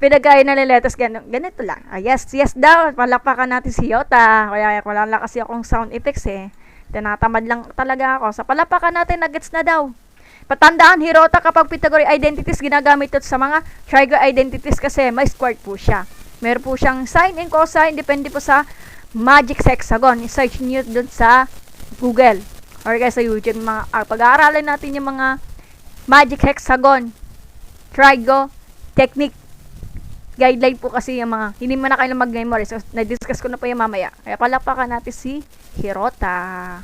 Pinagaya na letters, ganito lang. Yes, yes daw, palakpakan natin si Yota. Kaya wala lang kasi akong sound effects eh. Tinatamad lang talaga ako. Sa palakpakan natin, nagets na daw. Patandaan, Hirota, kapag Pythagorean identities, ginagamit ito sa mga trigo identities kasi may squared po siya. Meron po siyang sine and cosine, depende po sa magic hexagon. I-search nyo dun sa Google or sa YouTube. Pag-aaralan natin yung mga magic hexagon, trigo, technique, guideline po kasi yung mga, hindi mo na kailang mag-memory. So, na-discuss ko na po yung mamaya. Kaya palapakan natin si Hirota.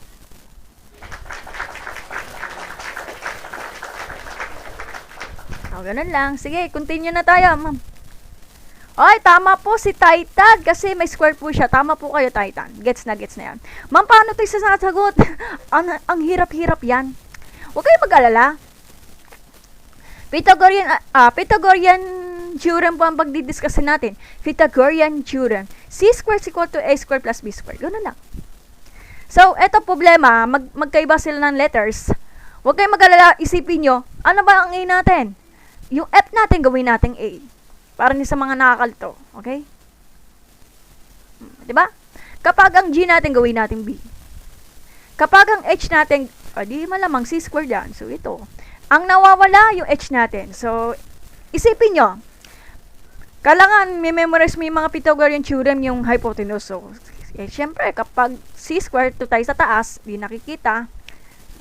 Ganun lang. Sige, continue na tayo, ma'am. Ay, tama po si Titan kasi may square po siya. Tama po kayo, Titan. Gets na yan. Ma'am, paano ito sasagot? ang hirap-hirap yan. Huwag kayo mag-alala. Pythagorean theorem po ang pagdidiscuss natin. Pythagorean theorem. C squared is equal to A squared plus B squared. Ganun lang. So, eto problema. Magkaiba sila ng letters. Huwag kayo mag-alala. Isipin nyo, ano ba ang A natin? Yung F natin, gawin natin A. Para ni sa mga nakakalto. Okay? Diba? Kapag ang G natin, gawin natin B. Kapag ang H natin, di malamang C squared yan. So, ito. Ang nawawala, yung H natin. So, isipin nyo. Kailangan may memorize mo yung mga Pythagorean theorem, yung hypotenuse. So, syempre, kapag C squared, ito tayo sa taas, di nakikita.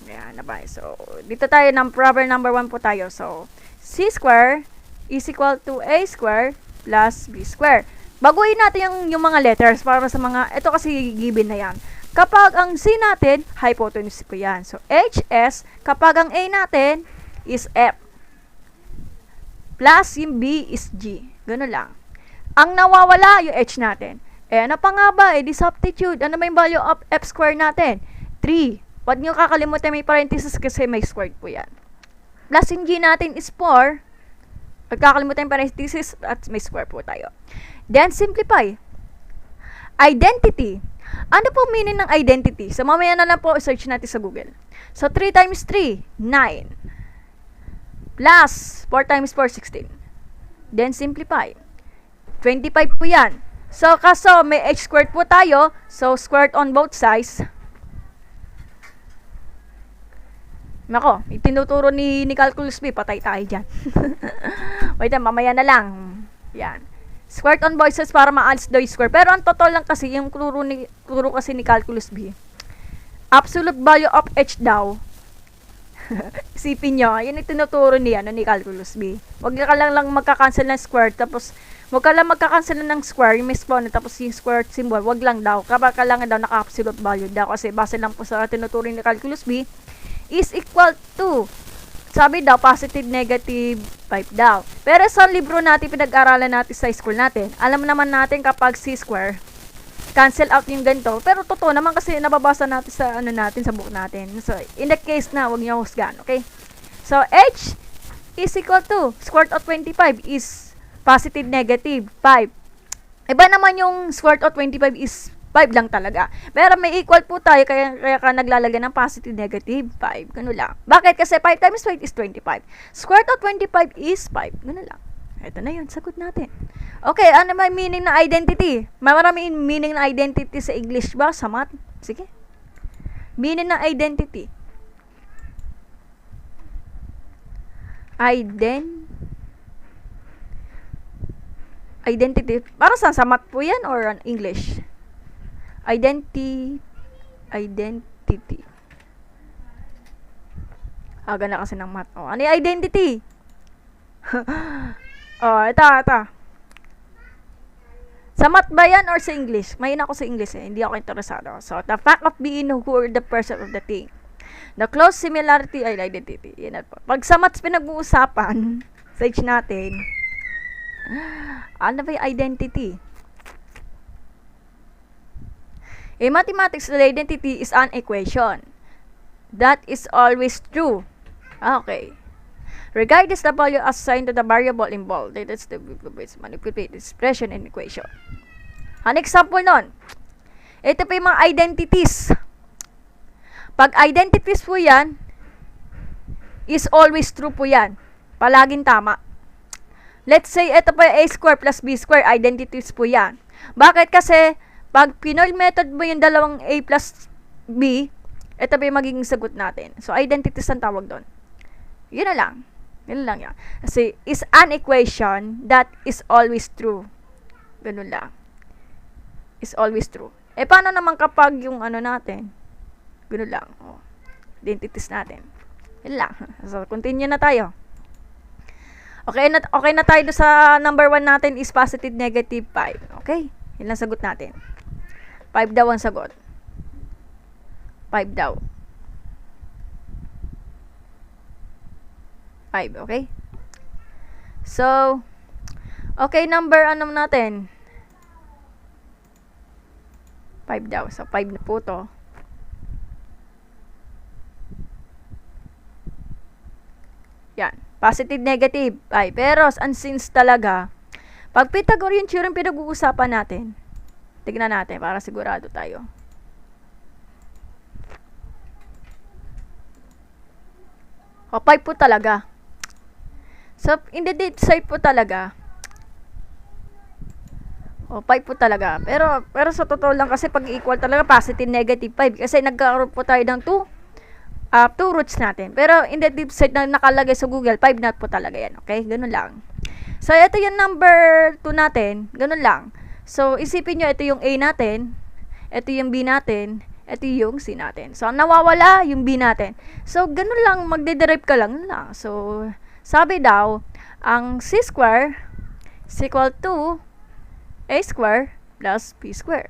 Ayan, nabay. So, dito tayo ng proper number 1 po tayo. So, C square is equal to A square plus B square. Baguhin natin yung mga letters para sa mga, ito kasi given na yan. Kapag ang C natin, hypotenuse ko yan. So, HS, kapag ang A natin is F. Plus yung B is G. Ganun lang. Ang nawawala yung H natin. Ano pa nga ba? Di substitute. Ano ba yung value of F square natin? 3. Huwag nyo kakalimutan may parenthesis kasi may squared po yan. Plus yung G natin is 4. Huwag kakalimutan yung parenthesis at may square po tayo. Then, simplify. Identity. Ano po meaning ng identity? So, mamaya na lang po, search natin sa Google. So, 3 times 3, 9. Plus, 4 times 4, 16. Then, simplify. 25 po yan. So, kaso, may h squared po tayo. So, squared on both sides. Nako, itinuturo ni Calculus B, patay tayo dyan. Wait, mamaya na lang. Yan. Squared on both sides para ma-alis daw yung square. Pero ang totoo lang kasi, yung turo kasi ni Calculus B, absolute value of h daw. Isipin nyo, yun yung tinuturo ni Calculus B. Huwag ka lang magka-cancel ng square, tapos huwag ka lang magka-cancel ng square, yung may exponent, tapos yung square symbol, wag lang daw. Kapag kailangan daw naka-absolute value daw, kasi base lang po sa tinuturo ni Calculus B, is equal to, sabi daw, positive, negative, 5 daw. Pero sa libro natin, pinag-aralan natin sa school natin, alam naman natin kapag C square, cancel out yung ganito. Pero totoo naman kasi nababasa natin sa sa book natin. So, in the case na, wag niyo husgan, okay? So, H is equal to, square root of 25 is positive, negative, 5. Iba naman yung square root of 25 is 5 lang talaga. Pero may equal po tayo, kaya ka naglalagay ng positive, negative, 5. Ganun lang. Bakit? Kasi 5 times 5 is 25. Square root of 25 is 5. Ganun lang. Ito na yun. Sagot natin. Okay, ano may meaning na identity? Maraming meaning na identity sa English ba? Sa math? Sige. Meaning na identity. Identity. Para saan? Sa math po yan or English? Identity. Aga na kasi ng math. Oh, ano yung identity? Oh, ito. Sa math ba yan or sa English? Mahin ako sa English eh. Hindi ako interesado. So, the fact of being who or the person of the thing. The close similarity ay identity. Yan po. Pag sa maths pinag-uusapan, stage natin, ano ba yung identity? In mathematics, the identity is an equation that is always true. Okay. Regardless the value assigned to the variable involved. That's the manipulate expression and equation. An example nun, ito pa yung mga identities. Pag identities po yan, is always true po yan. Palaging tama. Let's say, ito pa yung a square plus b square, identities po yan. Bakit? Kasi, pag pinoy method mo yung dalawang a plus b, ito pa yung magiging sagot natin. So, identities ang tawag doon. Yun na lang. Yun lang yan. Kasi, is an equation that is always true. Ganun lang. Is always true. Paano naman kapag yung ano natin? Ganun lang. Identities natin. Yun lang. So, continue na tayo. Okay na tayo sa number 1 natin is positive, negative, 5. Okay? Yun lang sagot natin. 5 daw ang sagot. 5 daw. 5, okay? So, okay, number ano natin? 5 daw. So, 5 na po to. Yan. Positive, negative, 5. Pero, since talaga, pag Pythagorean theorem pinag-uusapan natin, tignan natin para sigurado tayo. O, 5 po talaga. So, in the deep side po talaga. O, 5 po talaga. Pero sa totoo lang kasi pag equal talaga, positive, negative, 5. Kasi nagkaroon po tayo ng 2 roots natin. Pero in the deep side na nakalagay sa Google, 5 na po talaga yan. Okay? Ganun lang. So, ito yung number 2 natin. Ganun lang. So, isipin nyo, ito yung A natin. Ito yung B natin. Ito yung C natin. So, ang nawawala, yung B natin. So, ganun lang. Magde-derive ka lang. So, sabi daw, ang C square is equal to A square plus B square.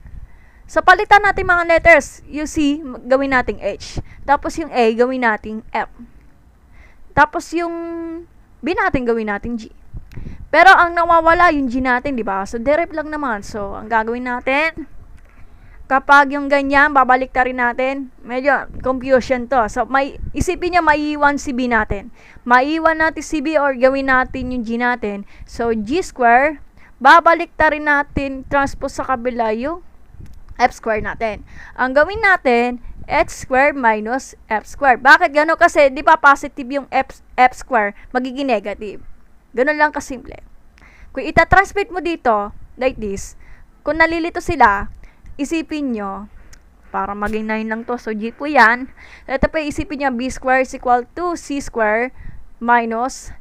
So, palitan natin mga letters. Yung C, gawin nating H. Tapos yung A, gawin nating F. Tapos yung B natin, gawin nating G. Pero ang nawawala, yung G natin, di ba? So, derive lang naman. So, ang gagawin natin, kapag yung ganyan, babalik ta rin natin. Medyo confusion to. So, isipin niya, maiiwan si B natin. Maiiwan natin si B or gawin natin yung G natin. So, G square, babalik ta rin natin, transpose sa kabila yung F square natin. Ang gawin natin, H square minus F square. Bakit gano'n? Kasi, di ba positive yung F square, magiging negative. Ganun lang kasimple. Kung itatransmit mo dito, like this, kung nalilito sila, isipin nyo, para maging 9 lang to, so G po yan. Ito pa isipin nyo, B square is equal to C square minus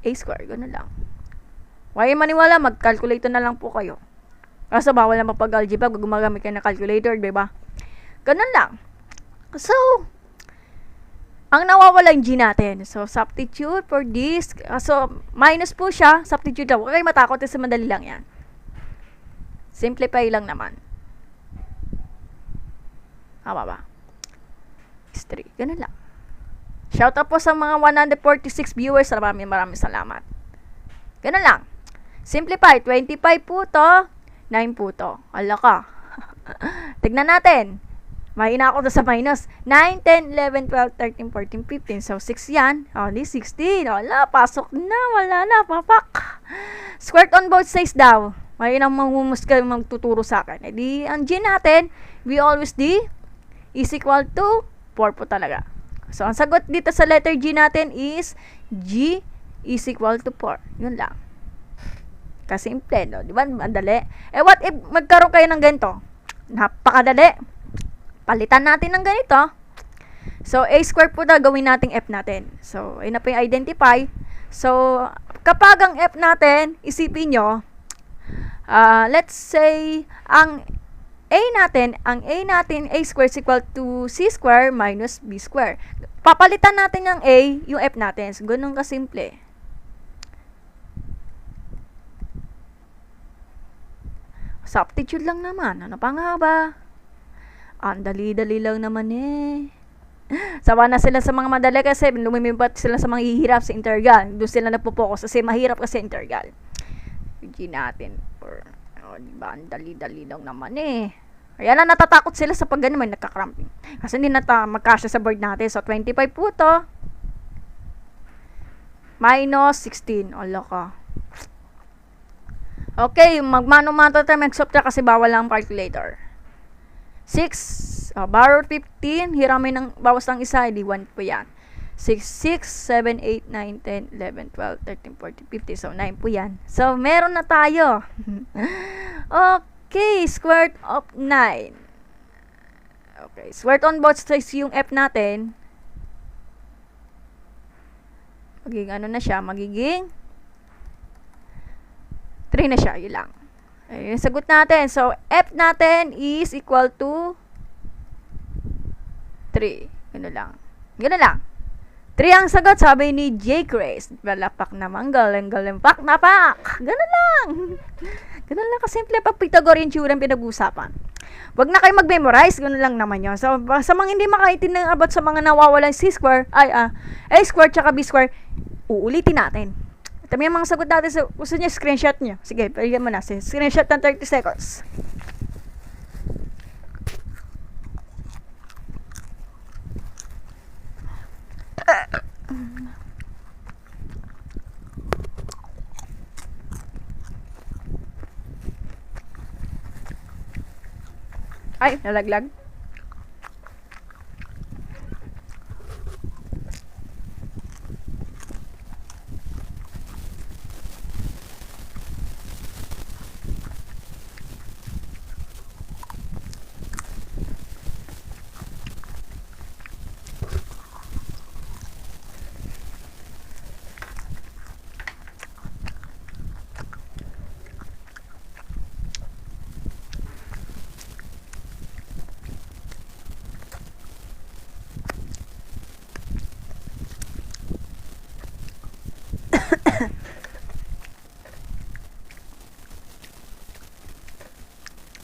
A square. Ganun lang. Huwag maniwala, mag-calculator na lang po kayo. Kasi bawal na mapag-algebra, gumagamit kayo ng calculator, diba? Ganun lang. So, ang nawawala yung G natin. So, substitute for this. So, minus po siya. Substitute lang. Huwag kayo matakot kasi madali lang yan. Simplify lang naman. Tama ba? History. Ganun lang. Shout out po sa mga 146 viewers. Maraming salamat. Ganun lang. Simplify. 25 po to. 9 po to. Ala ka. Tignan natin. Mahina ako sa minus. 9, 10, 11, 12, 13, 14, 15. So, 6 yan. Only 16. Wala, pasok na. Wala na, papak. Squared on both sides daw. Mahina maghumusga magtuturo sa akin. E di, ang G natin, we always D is equal to 4 po talaga. So, ang sagot dito sa letter G natin is G is equal to 4. Yun lang. Kasimple, no? Di ba? Madali. What if magkaroon kayo ng ganito? Napakadali. Palitan natin ng ganito. So, A square po na gawin nating F natin. So, ayun na po yung identify. So, kapag ang F natin, isipin nyo, let's say, ang A natin, A square is equal to C square minus B square. Papalitan natin ng A, yung F natin. So, ganun kasimple. Substitute lang naman. Ano pa nga ba? Ang dali-dali lang naman eh. Sawa na sila sa mga madali kasi lumimipat sila sa mga hihirap sa intergal. Doon sila nagpo-focus kasi mahirap kasi intergal. G natin. Diba? Ang dali-dali lang naman eh. Kaya na natatakot sila sa pag ganun, may nagka-cramping. Kasi hindi na magkasya sa board natin. So, 25 po to. minus 16. Ala ka. Okay, magmano-mano tayo mag-subtract kasi bawal lang calculator. 6, borrow 15, hiramin ng bawas ng isa, hindi 1 po yan. 6, 7, 8, 9, 10, 11, 12, 13, 14, 15, so 9 po yan. So, meron na tayo. Okay, square root of 9. Okay, square root on both sides yung f natin. Magiging ano na siya, magiging 3 na siya, yun lang. Ayun, sagot natin. So, f natin is equal to 3. Gano'n lang. Gano'n lang. 3 ang sagot, sabi ni J. Grace. Balapak naman, galing-galing, pak na pak. Gano'n lang. Gano'n lang kasimple pag Pythagorean theorem pinag-usapan. Wag na kayo mag-memorize, gano'n lang naman yun. So, sa mga hindi makaitin about sa mga nawawalan C-square, A square tsaka B square, uulitin natin. Ito yung mga sagot natin. So, gusto niyo, screenshot niyo. Sige, pwede mo na. Screenshot ng 30 seconds. Ay, nalaglag.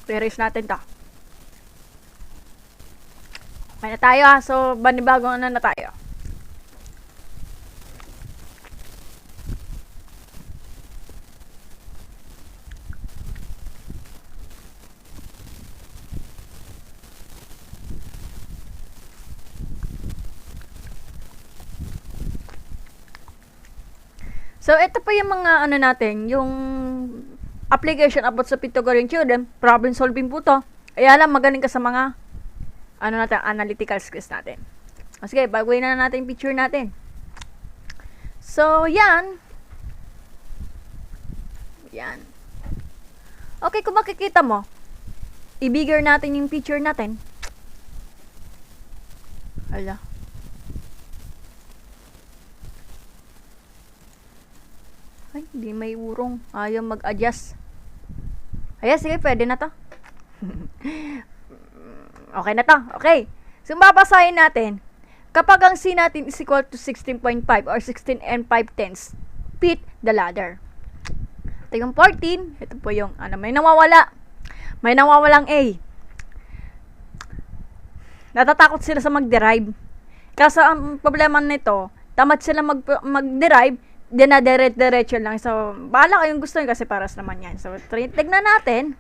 I-erase natin to. May na tayo ha. So, banibagong ano na tayo. So, ito pa yung mga ano natin, yung application about sa Pythagorean theorem, problem solving po to. Kaya lang, magaling ka sa mga ano natin, analytical skills natin. O sige, baguhin na natin yung picture natin. So, yan. Yan. Okay, kung makikita mo, i-bigger natin yung picture natin. Ala. Ay, hindi may urong. Ayaw mag-adjust. Ayan, sige, pwede na to. Okay na to. Okay. So, babasahin natin. Kapag ang C natin is equal to 16.5 or 16 and 5/10 feet the ladder. Ito yung 14. Ito po yung, may nawawala. May nawawalang A. Natatakot sila sa mag-derive. Kasi ang problema nito, tamad sila mag-derive, dinadiretso lang. So, bahala kayong gusto nyo kasi paras naman yan. So, tignan natin.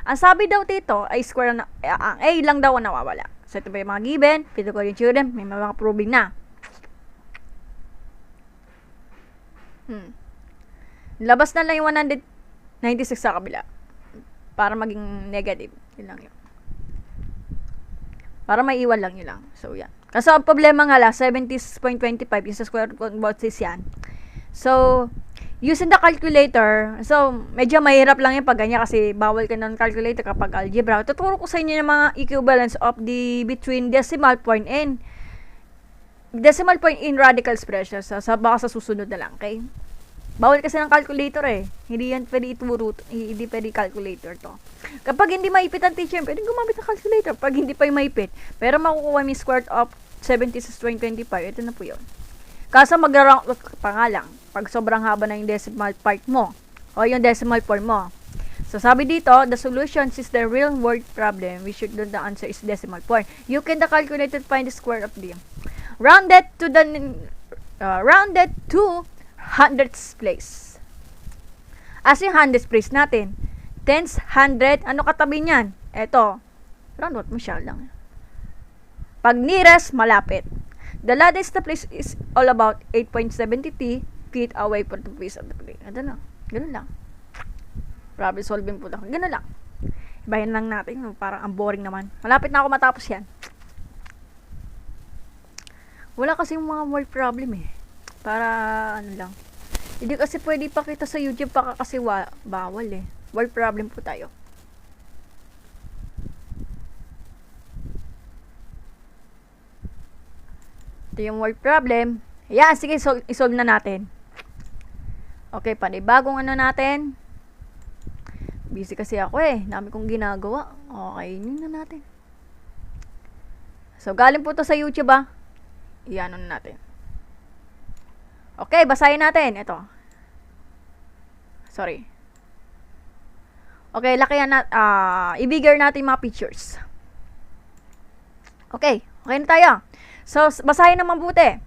Ang sabi daw dito ay square na, ang A lang daw ang nawawala. So, ito ba yung mga given, Pythagorean theorem, may mga proving na. Labas na lang yung 196 sa kabila. Para maging negative. Yun lang yun. Para may iwan lang yun lang. So, yan. Kasi ang problema nga lang, 70.25 yung sa square root of both sides yan. So, using the calculator, so, medyo mahirap lang yung pag ganyan kasi bawal ka ng calculator kapag algebra. Tuturo ko sa inyo yung mga equivalence of the between decimal point and radical expressions. So, baka sa susunod na lang, okay? Bawal kasi ng calculator eh. Hindi yan pwede ituro, hindi pwede calculator to. Kapag hindi maipit ang teacher, pwede gumamit ng calculator. Pag hindi pa yung maipit, pero makukuha mo yung square root of 70 sa 25, ito na po yun. Kaso mag-round pa nga lang, pag sobrang haba na yung decimal part mo, o yung decimal form mo. So, sabi dito, the solution is the real world problem. We should know the answer is decimal form. You can the calculator to find the square of the rounded to hundredths place. As yung hundredths place natin, tens, hundred, ano katabi niyan? Eto, round mo siya lang. Pag nearest, malapit. The latest place is all about 8.70t. feet away from the base of the plane. Ganun lang. Ganun lang. Problem solving po lang. Ganun lang. Ibahin lang natin. Parang ang boring naman. Malapit na ako matapos yan. Wala kasi yung mga word problem eh. Para ano lang. Hindi kasi pwede ipakita sa YouTube kasi bawal eh. Word problem po tayo. Ito yung word problem. Ayan, sige, isolve na natin. Okay, panibagong ano natin. Busy kasi ako eh. Dami kong ginagawa. Okay, yun na natin. So, galing po to sa YouTube ah. Iyan na natin. Okay, basahin natin. Ito. Sorry. Okay, lakihan na, i-bigger natin mga pictures. Okay, okay na tayo. So, basahin na mabuti.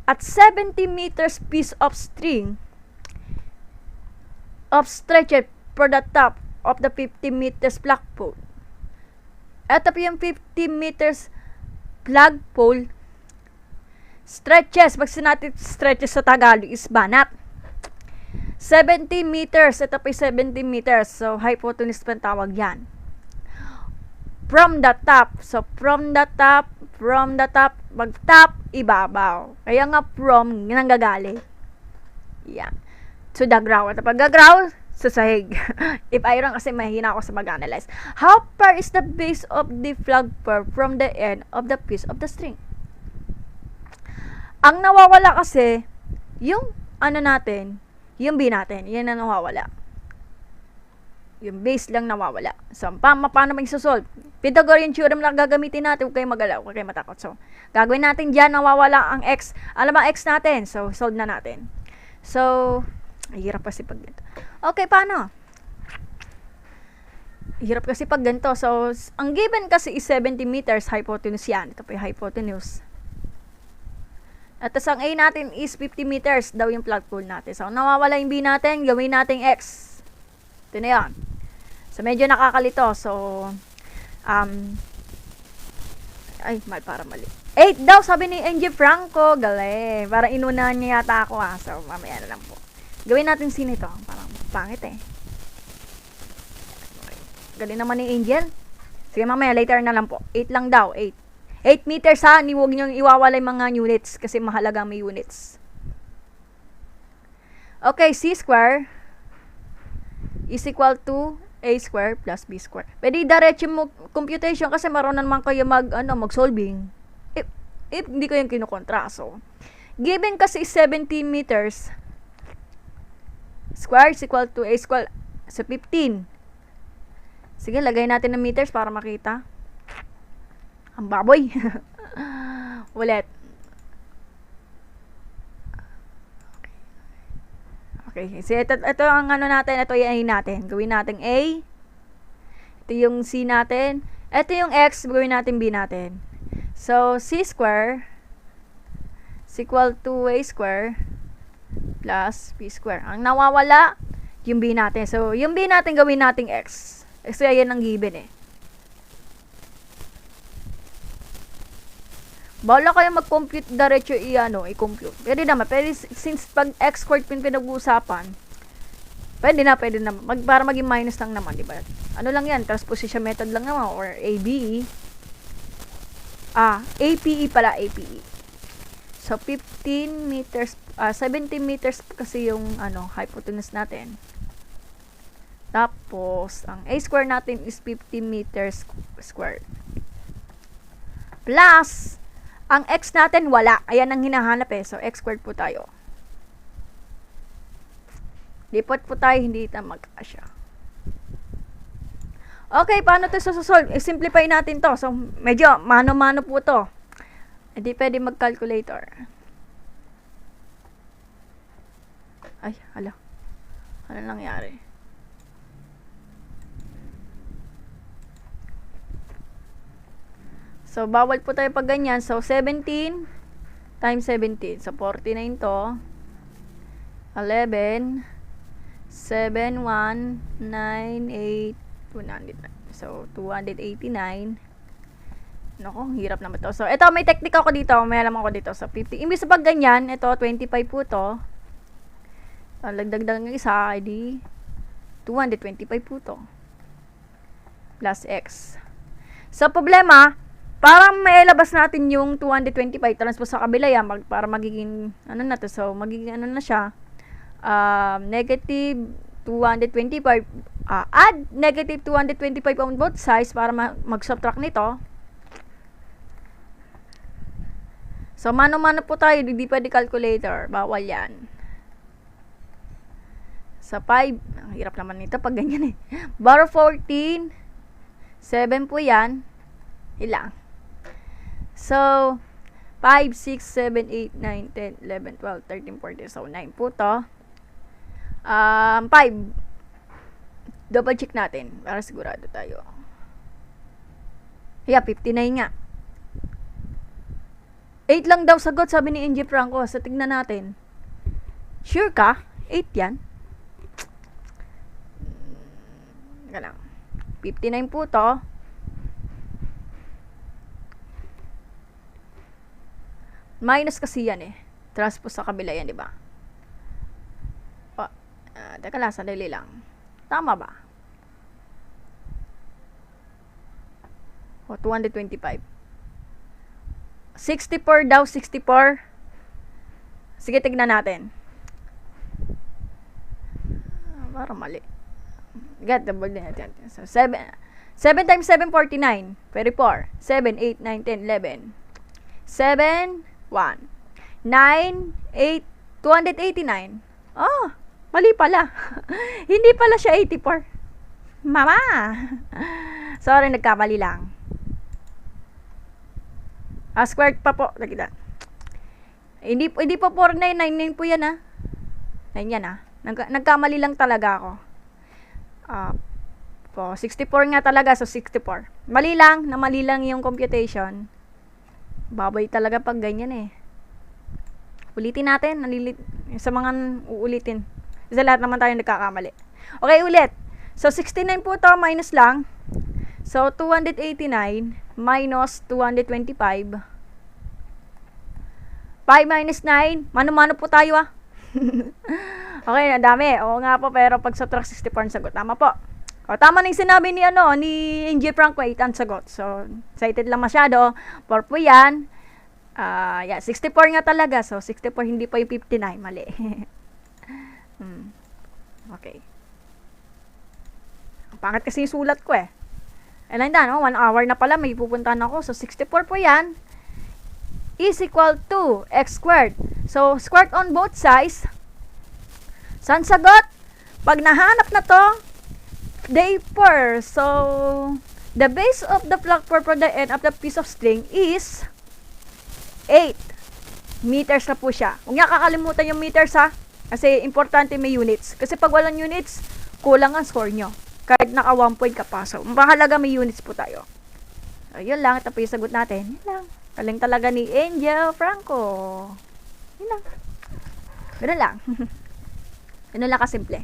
At 70 meters piece of string of stretched for the top of the 50 meters flagpole. Ito po yung 50 meters flagpole stretches. Pag sinabi stretches sa Tagalog is banat. 70 meters. Ito po yung 70 meters. So, hypotenuse pa tawag yan. From the top. So, from the top, mag top, ibabaw. Kaya nga from, nanggagaling. Yan. To the ground. At pag ground, sa sahig. If iron kasi mahina ako sa mag-analyze. How far is the base of the flagpole from the end of the piece of the string? Ang nawawala kasi, yung ano natin, yung B natin, yan na nawawala. Yung base lang nawawala. So, paano mag-solve? Pythagorean theorem lang gagamitin natin. Huwag kayo magalaw, huwag kayo matakot. So, gagawin natin dyan, nawawala ang x. Alam ang x natin. So, solve na natin. So, hirap kasi pag ganito. Okay, paano? Hirap kasi pag ganito. So, ang given kasi is 70 meters hypotenuse yan. Ito po yung hypotenuse. At ang A natin is 50 meters daw yung flagpole natin. So, nawawala yung B natin, gawin natin X. Ito na yan. So, medyo nakakalito. So, mali. 8 daw, sabi ni NG Franco. Galing. Parang inunahan niya yata ako ah. So, mamaya na lang po. Gawin natin scene ito. Parang pangit eh. Galing naman ni Angel. Sige, mamaya, later na lang po. 8 lang daw, 8. 8 meters ha, huwag nyo iwawala yung mga units kasi mahalaga may units. Okay, C square is equal to A square plus B square. Pwede diretso mo computation kasi marunong naman kayo mag-solving. If hindi ko yung kinukontra. So, given kasi 70 meters square is equal to A square sa 15. Sige, lagay natin ng meters para makita. Ang baboy. Ulit. Okay. So, ito ang ano natin. Ito yung A natin. Gawin natin A. Ito yung C natin. Ito yung X. Gawin natin B natin. So, C square is equal to A square plus B square. Ang nawawala, yung B natin. So, yung B natin gawin natin X. Kasi ayan ang given eh. Bala kayo mag-compute diretso i-compute. Pwede naman. Pwede, since pag x squared pinag-uusapan, pwede na. Para maging minus lang naman, di ba? Ano lang yan? Transposition method lang naman. Or ABE. APE pala, APE. So, 15 meters, 70 meters kasi yung, hypotenuse natin. Tapos, ang A square natin is 50 meters squared. Plus, ang x natin wala. Ayan ang hinahanap eh. So, x squared po tayo. Lipot po tayo, hindi ito mag-asya. Okay, paano ito susolve? I-simplify natin to. So, medyo mano-mano po to. Hindi pwede mag-calculator. Ay, hala. Ano nangyari? So, bawal po tayo pag ganyan. So, 17 times 17. So, 49 to. 11, 7, 1, 9, 8, 200. So, 289. Nako, hirap naman to. So, ito, may technique ako dito. May alam ako dito. So, 50. Imbis sa pag ganyan, ito, 25 po to. Lagdagdag ng isa, edi 225 po to. Plus x. So, problema, para mailabas natin yung 225, transpose sa kabila yan, para magiging, ano na to, so, magiging ano na siya, negative 225, add negative 225 on both sides para mag-subtract nito. So, mano-mano po tayo, hindi pwede calculator, bawal yan. Sa 5, ang hirap naman nito pag ganyan eh. Borrow 14, 7 po yan, ilang. So, 5, 6, 7, 8, 9, 10, 11, 12, 13, 14, so 9 po to. 5, double check natin para sigurado tayo. Yeah, 59 nga. 8 lang daw sagot, sabi ni NG Franco. So, tignan natin. Sure ka? 8 yan? Teka lang. 59 po to. Minus kasi yan eh. Transpose sa kabila yan, di ba? Teka lang, sandali lang. Tama ba? 225. 64 daw, 64. Sige, tignan natin. Parang mali. Get double din natin. So, 7 times 7, 49. 34. 7, 8, 9, 10, 11. 7, 1. 9, 8, 289. Oh, mali pala. Hindi pala siya 84. Mama! Sorry, nagkamali lang. Squared pa po. Nakita. Hindi po 49, 99 po yan ha. 9 yan ha. Nagkamali lang talaga ako. 64 nga talaga, so 64. Mali lang yung computation. Baboy talaga pag ganyan eh. Ulitin natin, sa mga uulitin. Sa lahat naman tayo nagkakamali. Okay, ulit. So 69 po to, minus lang. So 289 minus 225. 5 minus 9, mano-mano po tayo ah. Okay, nadami. Oo nga po, pero pag subtract 64 ang sagot. Tama po. O, tama na yung sinabi ni NG Franco, 8 ang sagot. So, excited lang masyado. 4 po yan. Yeah, 64 nga talaga. So, 64 hindi pa yung 59. Mali. Okay. Pangit kasi yung sulat ko eh. Ilan na, no? 1 hour na pala, may pupuntahan ako. So, 64 po yan is equal to x squared. So, squared on both sides. Saan sagot? Pag nahanap na to, day 4. So, the base of the plug for the end of the piece of string is 8 meters na po siya. Huwag niya kakalimutan yung meters ha. Kasi importante may units. Kasi pag walang units, kulang ang score nyo. Kahit naka 1 point ka pa. So, mahalaga may units po tayo. So, yun lang. Ito po yung sagot natin. Yun lang. Galing talaga ni Angel Franco. Yun lang. Ganun lang. Ganun lang kasimple.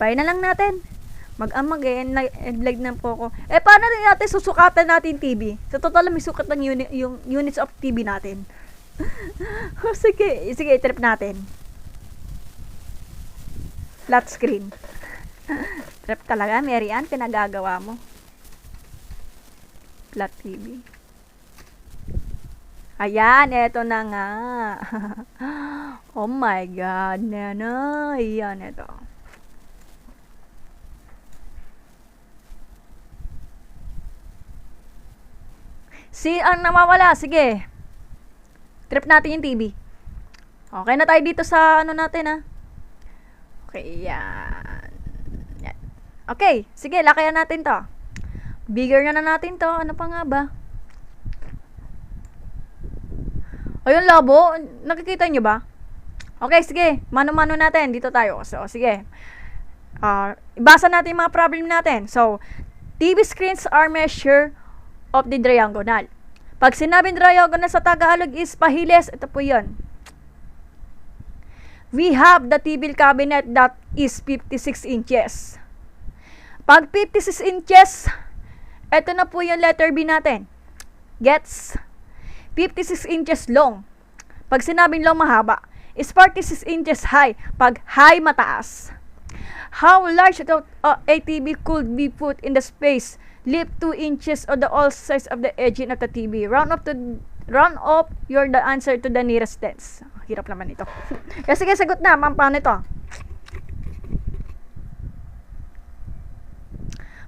Pay na lang natin. Mag-amag eh. Nag-lag na po ako. Paano rin natin susukatan natin TV? Sa total may sukat ng yung units of TV natin. Sige, trip natin. Flat screen. Trip talaga, Mary Ann, pinagagawa mo. Flat TV. Ayan, eto na nga. Oh my God, nana. Ayan, eto. Ang nawawala, sige. Trip natin yung TV. Okay na tayo dito sa ano natin ha. Okay, yan. Okay, sige, lakayan natin to. Bigger na natin to. Ano pa nga ba? Ayun, labo. Nakikita nyo ba? Okay, sige. Mano-mano natin. Dito tayo. So, sige. Ibasa natin yung mga problem natin. So, TV screens are measure of the diagonal. Pag sinabing diagonal sa Tagalog is pahiles, ito po yun. We have the TV cabinet that is 56 inches. Pag 56 inches, ito na po yung letter B natin. Gets? 56 inches long. Pag sinabing long, mahaba. is 46 inches high. Pag high, mataas. How large a TV could be put in the space? Lift 2 inches of the all size of the edge of the TV. Round up the answer to the nearest tens. Hirap naman ito. Kasi sagot na, ma'am, paano ito?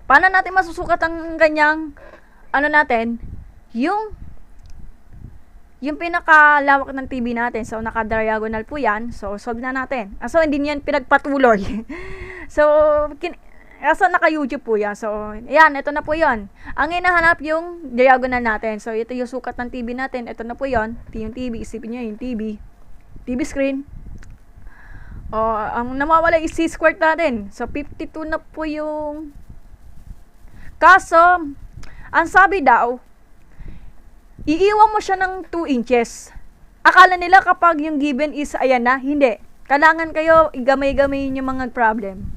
Paano natin masusukat ang ganyang, natin? Yung pinakalawak ng TV natin. So, naka-diagonal po yan. So, solve na natin. So, hindi niyan pinagpatuloy. So, kaso naka-YouTube po yan. So, yan, ito na po yon. Ang hinahanap yung diagonal natin. So, ito yung sukat ng TV natin. Ito na po yon. Ito yung TV. Isipin nyo yung TV. TV screen. Ang namawala is C-squared natin. So, 52 na po yung... Kaso, ang sabi daw, iiwan mo siya ng 2 inches. Akala nila kapag yung given is ayan na, hindi. Kailangan kayo igamay-gamayin yung mga problem.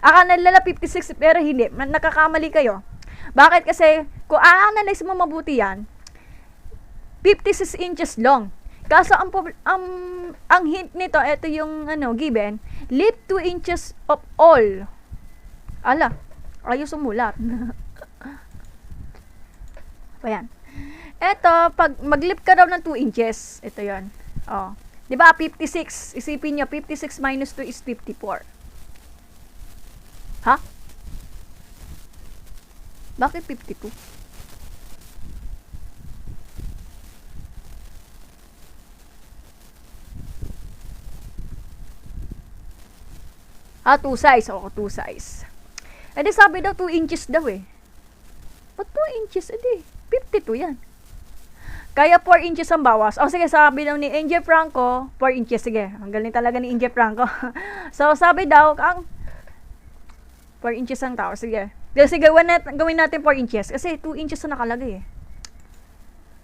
Akala nila 56 pero hindi. Nakakamali kayo. Bakit? Kasi kung a-analyze mo mabuti yan, 56 inches long. Kaso ang hint nito, ito yung given, lift 2 inches of all. Ala, ayos umulat. Ayan. Eto, pag mag-lift ka daw ng 2 inches, ito yon. Diba, 56. Isipin nyo, 56 minus 2 is 54. Ha? Bakit 52? 2 size. 2 size. Di sabi daw 2 inches daw eh. Ba't 2 inches? 52 yan. Kaya 4 inches ang bawas. Sige, sabi daw ni Angel Franco, 4 inches. Sige, ang galing talaga ni Angel Franco. So, sabi daw, 4 inches ang tao. Sige. Sige, gawin natin 4 inches. Kasi 2 inches na nakalagay eh.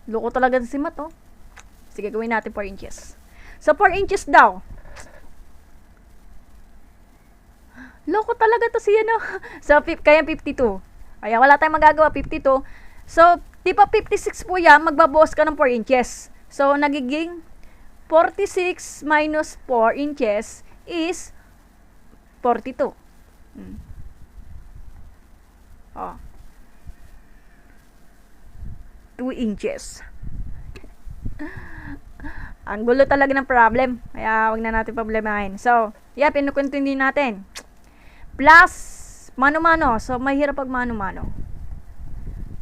Loko talaga si Matt, oh. Sige, gawin natin 4 inches. So, 4 inches daw. Loko talaga to siya, no? So, kaya 52. Kaya wala tayong magagawa, 52. So, di pa 56 po yan, magbabawas ka ng 4 inches. So, nagiging 46 minus 4 inches is 42. 2 inches. Ang gulo talaga ng problem. Kaya, wag na natin problemahin. So, pinukontinue natin. Plus, mano-mano. So, mahirap pag mano-mano.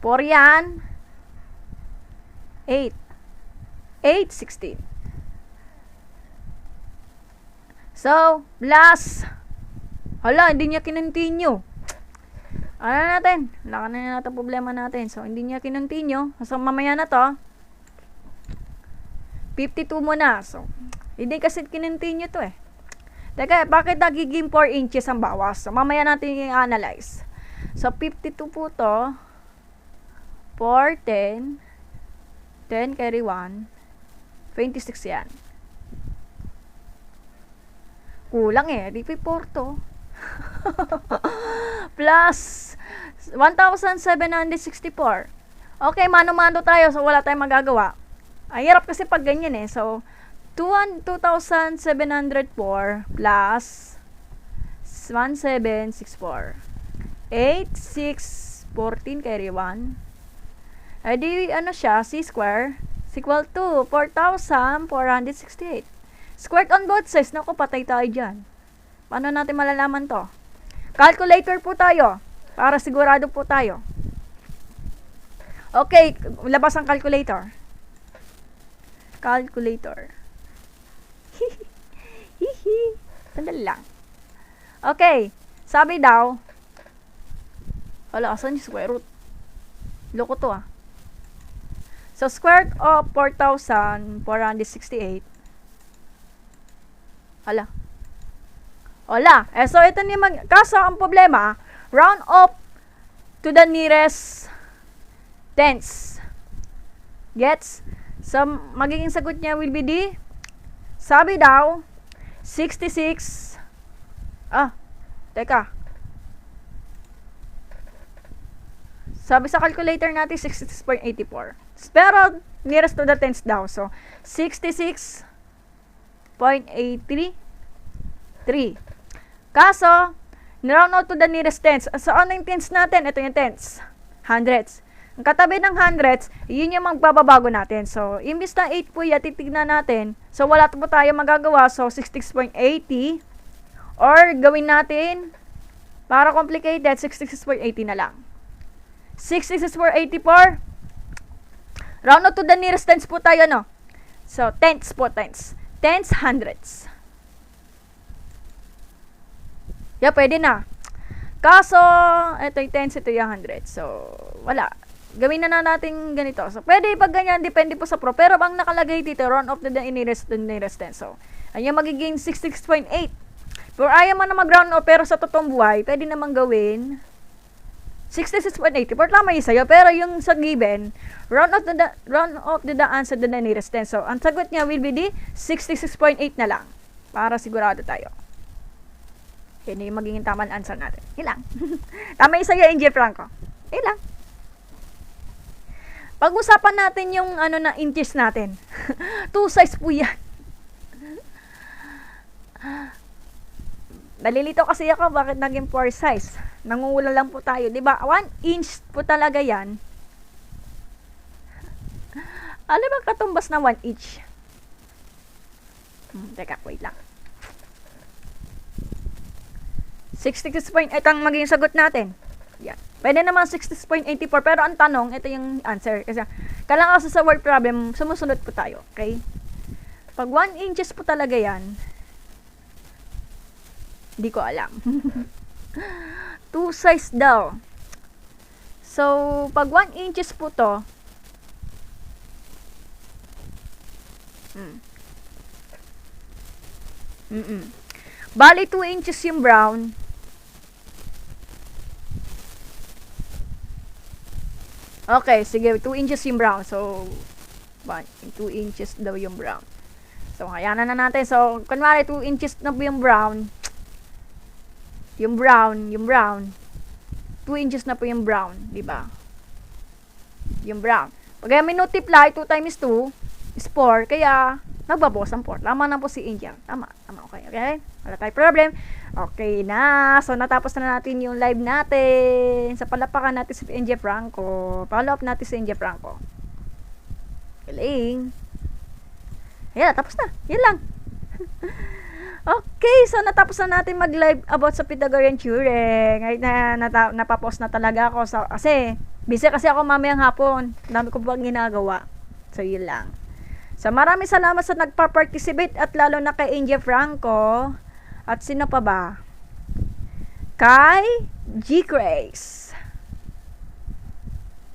4 yan. 8. 8, 16. So, plus. Hala, hindi niya kinontinue. Natin? Wala na natin problema natin. So, hindi niya kinontinue. So, mamaya na to. 52 muna. So, hindi kasi kinontinue to eh. Teka, bakit nagiging 4 inches ang bawas? So, mamaya natin i-analyze. So, 52 po to. 4, 10. 10 carry 1. 26 yan. Kulang eh. Di 4 to. Plus 1,764. Okay, mano-mano tayo. So, wala tayong magagawa. Ang hirap kasi pag ganyan eh. So, 2,704 plus 1,764. 8, 6, 14 carry 1. Di, siya, C square is equal to 4,468. Squared on both sides. Naku, patay tayo dyan. Paano natin malalaman to? Calculator po tayo. Para sigurado po tayo. Okay, labas ang calculator. Calculator. Hihi. Sandali lang. Okay, sabi daw, wala, asan yung square root? Loko to ah. So, square root of 4,468. Hala. So, ito ni kaso, ang problema, round up to the nearest tens. Gets? So, magiging sagot niya will be D. Sabi daw, 66. Teka. Sabi sa calculator natin, 66.84. Pero, nearest to the tens daw. So, 66 66.83. Kaso, niround out to the nearest tens. So, ano yung tens natin? Ito yung tens. Hundreds. Ang katabi ng hundreds, yun yung magbabago natin. So, imbis na 8 po yan, titignan natin. So, wala po tayo magagawa. So, 66.80. Or, gawin natin, para complicated, 66.80 na lang. 66.84. Round out to the nearest tens po tayo, no? So, tens po, tens. Tens, hundreds. Yeah, pwede na. Kaso, ito yung tens, ito yung hundreds. So, wala. Gawin na natin ganito. So, pwede pag ganyan, depende po sa pro. Pero ang nakalagay dito, round off to the nearest tens. So, ayun magiging 66.8. Pero ayaw man na mag-round off, pero sa totoong buhay, pwede namang gawin 66.80. Pero tama yung sa'yo. Pero yung sa given, round off to the answer to the nearest tens. So, ang sagot niya will be the 66.8 na lang. Para sigurado tayo. Yan yung magiging tamang answer natin. Ilang. Tama yung sa'yo, NJ Franco. Ilang. Pag-usapan natin yung na inches natin. 2 size po yan. Nalilito kasi ako bakit naging 4 size. Nangungula lang po tayo. Diba? 1 inch po talaga yan. Alam ba katumbas na 1 inch? Teka, wait lang. 66.8 ang magiging sagot natin. Yan. Pwede naman 66.84, pero ang tanong, ito yung answer. Kasi, kailangan kasi sa word problem, sumusunod po tayo. Okay? Pag 1 inches po talaga yan, hindi ko alam. 2 size daw. So, pag 1 inches po to, bali 2 inches yung brown. Okay, sige, 2 inches yung brown. So, 2 inches daw yung brown. So, kayanan na natin. So, kunwari 2 inches na po yung brown. Yung brown. 2 inches na po yung brown, di ba? Yung brown. Pag may multiply, 2 times 2 is 4. Kaya, nagbabawas ang 4. Tama na po si Angel. Tama. Okay? Wala tayong problem. Okay na. So, natapos na natin yung live natin. Sa palapakan natin si NJ Franco. Follow up natin si NJ Franco. Galing. Ayan, tapos na. Yan lang. Okay, so natapos na natin mag-live about sa Pythagorean Theorem. Ngayon na napapost na talaga ako. So, kasi, busy kasi ako mamayang hapon. Dami ko bang ginagawa. So, yun lang. So, maraming salamat sa nagpa-participate at lalo na kay NJ Franco. At sino pa ba? Kay G. Grace.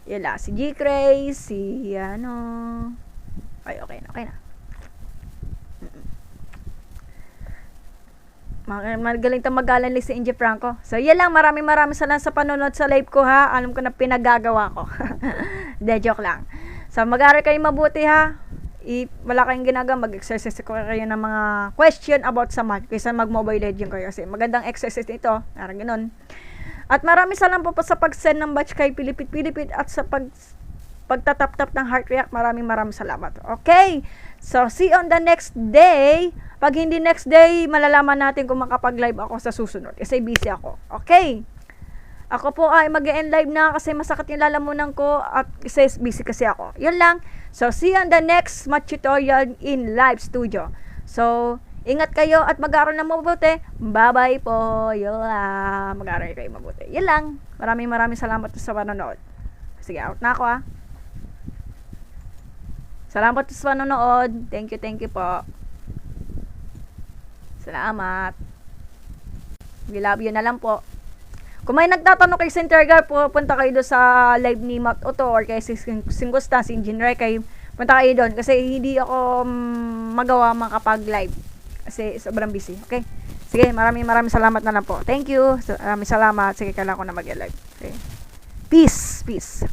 Yala, si G. Grace, si Ay, okay na. Magaling magalang si NJ Franco. So, yan lang. Maraming salamat sa panonood sa live ko, ha. Alam ko na pinagagawa ko. De, joke lang. So, mag-aaral kayo mabuti, ha. Wala kayong ginagawa, mag-exercise ko kayo ng mga question about sa math kaysa mag-mobile legend kayo kasi magandang exercise nito, parang ganoon. At maraming salamat po sa pag-send ng batch kay Pilipit at sa pagtatap-tap ng heart react. Maraming salamat. Okay, so see you on the next day. Pag hindi next day, malalaman natin kung makapag-live ako sa susunod kasi busy ako. Okay, ako po ay mag-end live na kasi masakit yung lalamunan ko at kasi busy kasi ako. Yun lang. So, see you on the next math tutorial in live studio. So, ingat kayo at mag-aaral na mabuti. Bye-bye po. Yun lang. Mag-aaral kayo mabuti. Yun lang. Maraming salamat sa panonood. Sige, out na ako, ha. Salamat sa panonood. Thank you po. Salamat. We love you na lang po. Kung may nagtatanong kay Sintergar, punta kayo doon sa live ni Matt Otto or kay Singusta, si Engineer, kayo punta kayo doon kasi hindi ako magawa makapag-live kasi sobrang busy. Okay? Sige, maraming salamat na lang po. Thank you. Maraming salamat. Sige, kailangan ko na mag-live. Okay? Peace.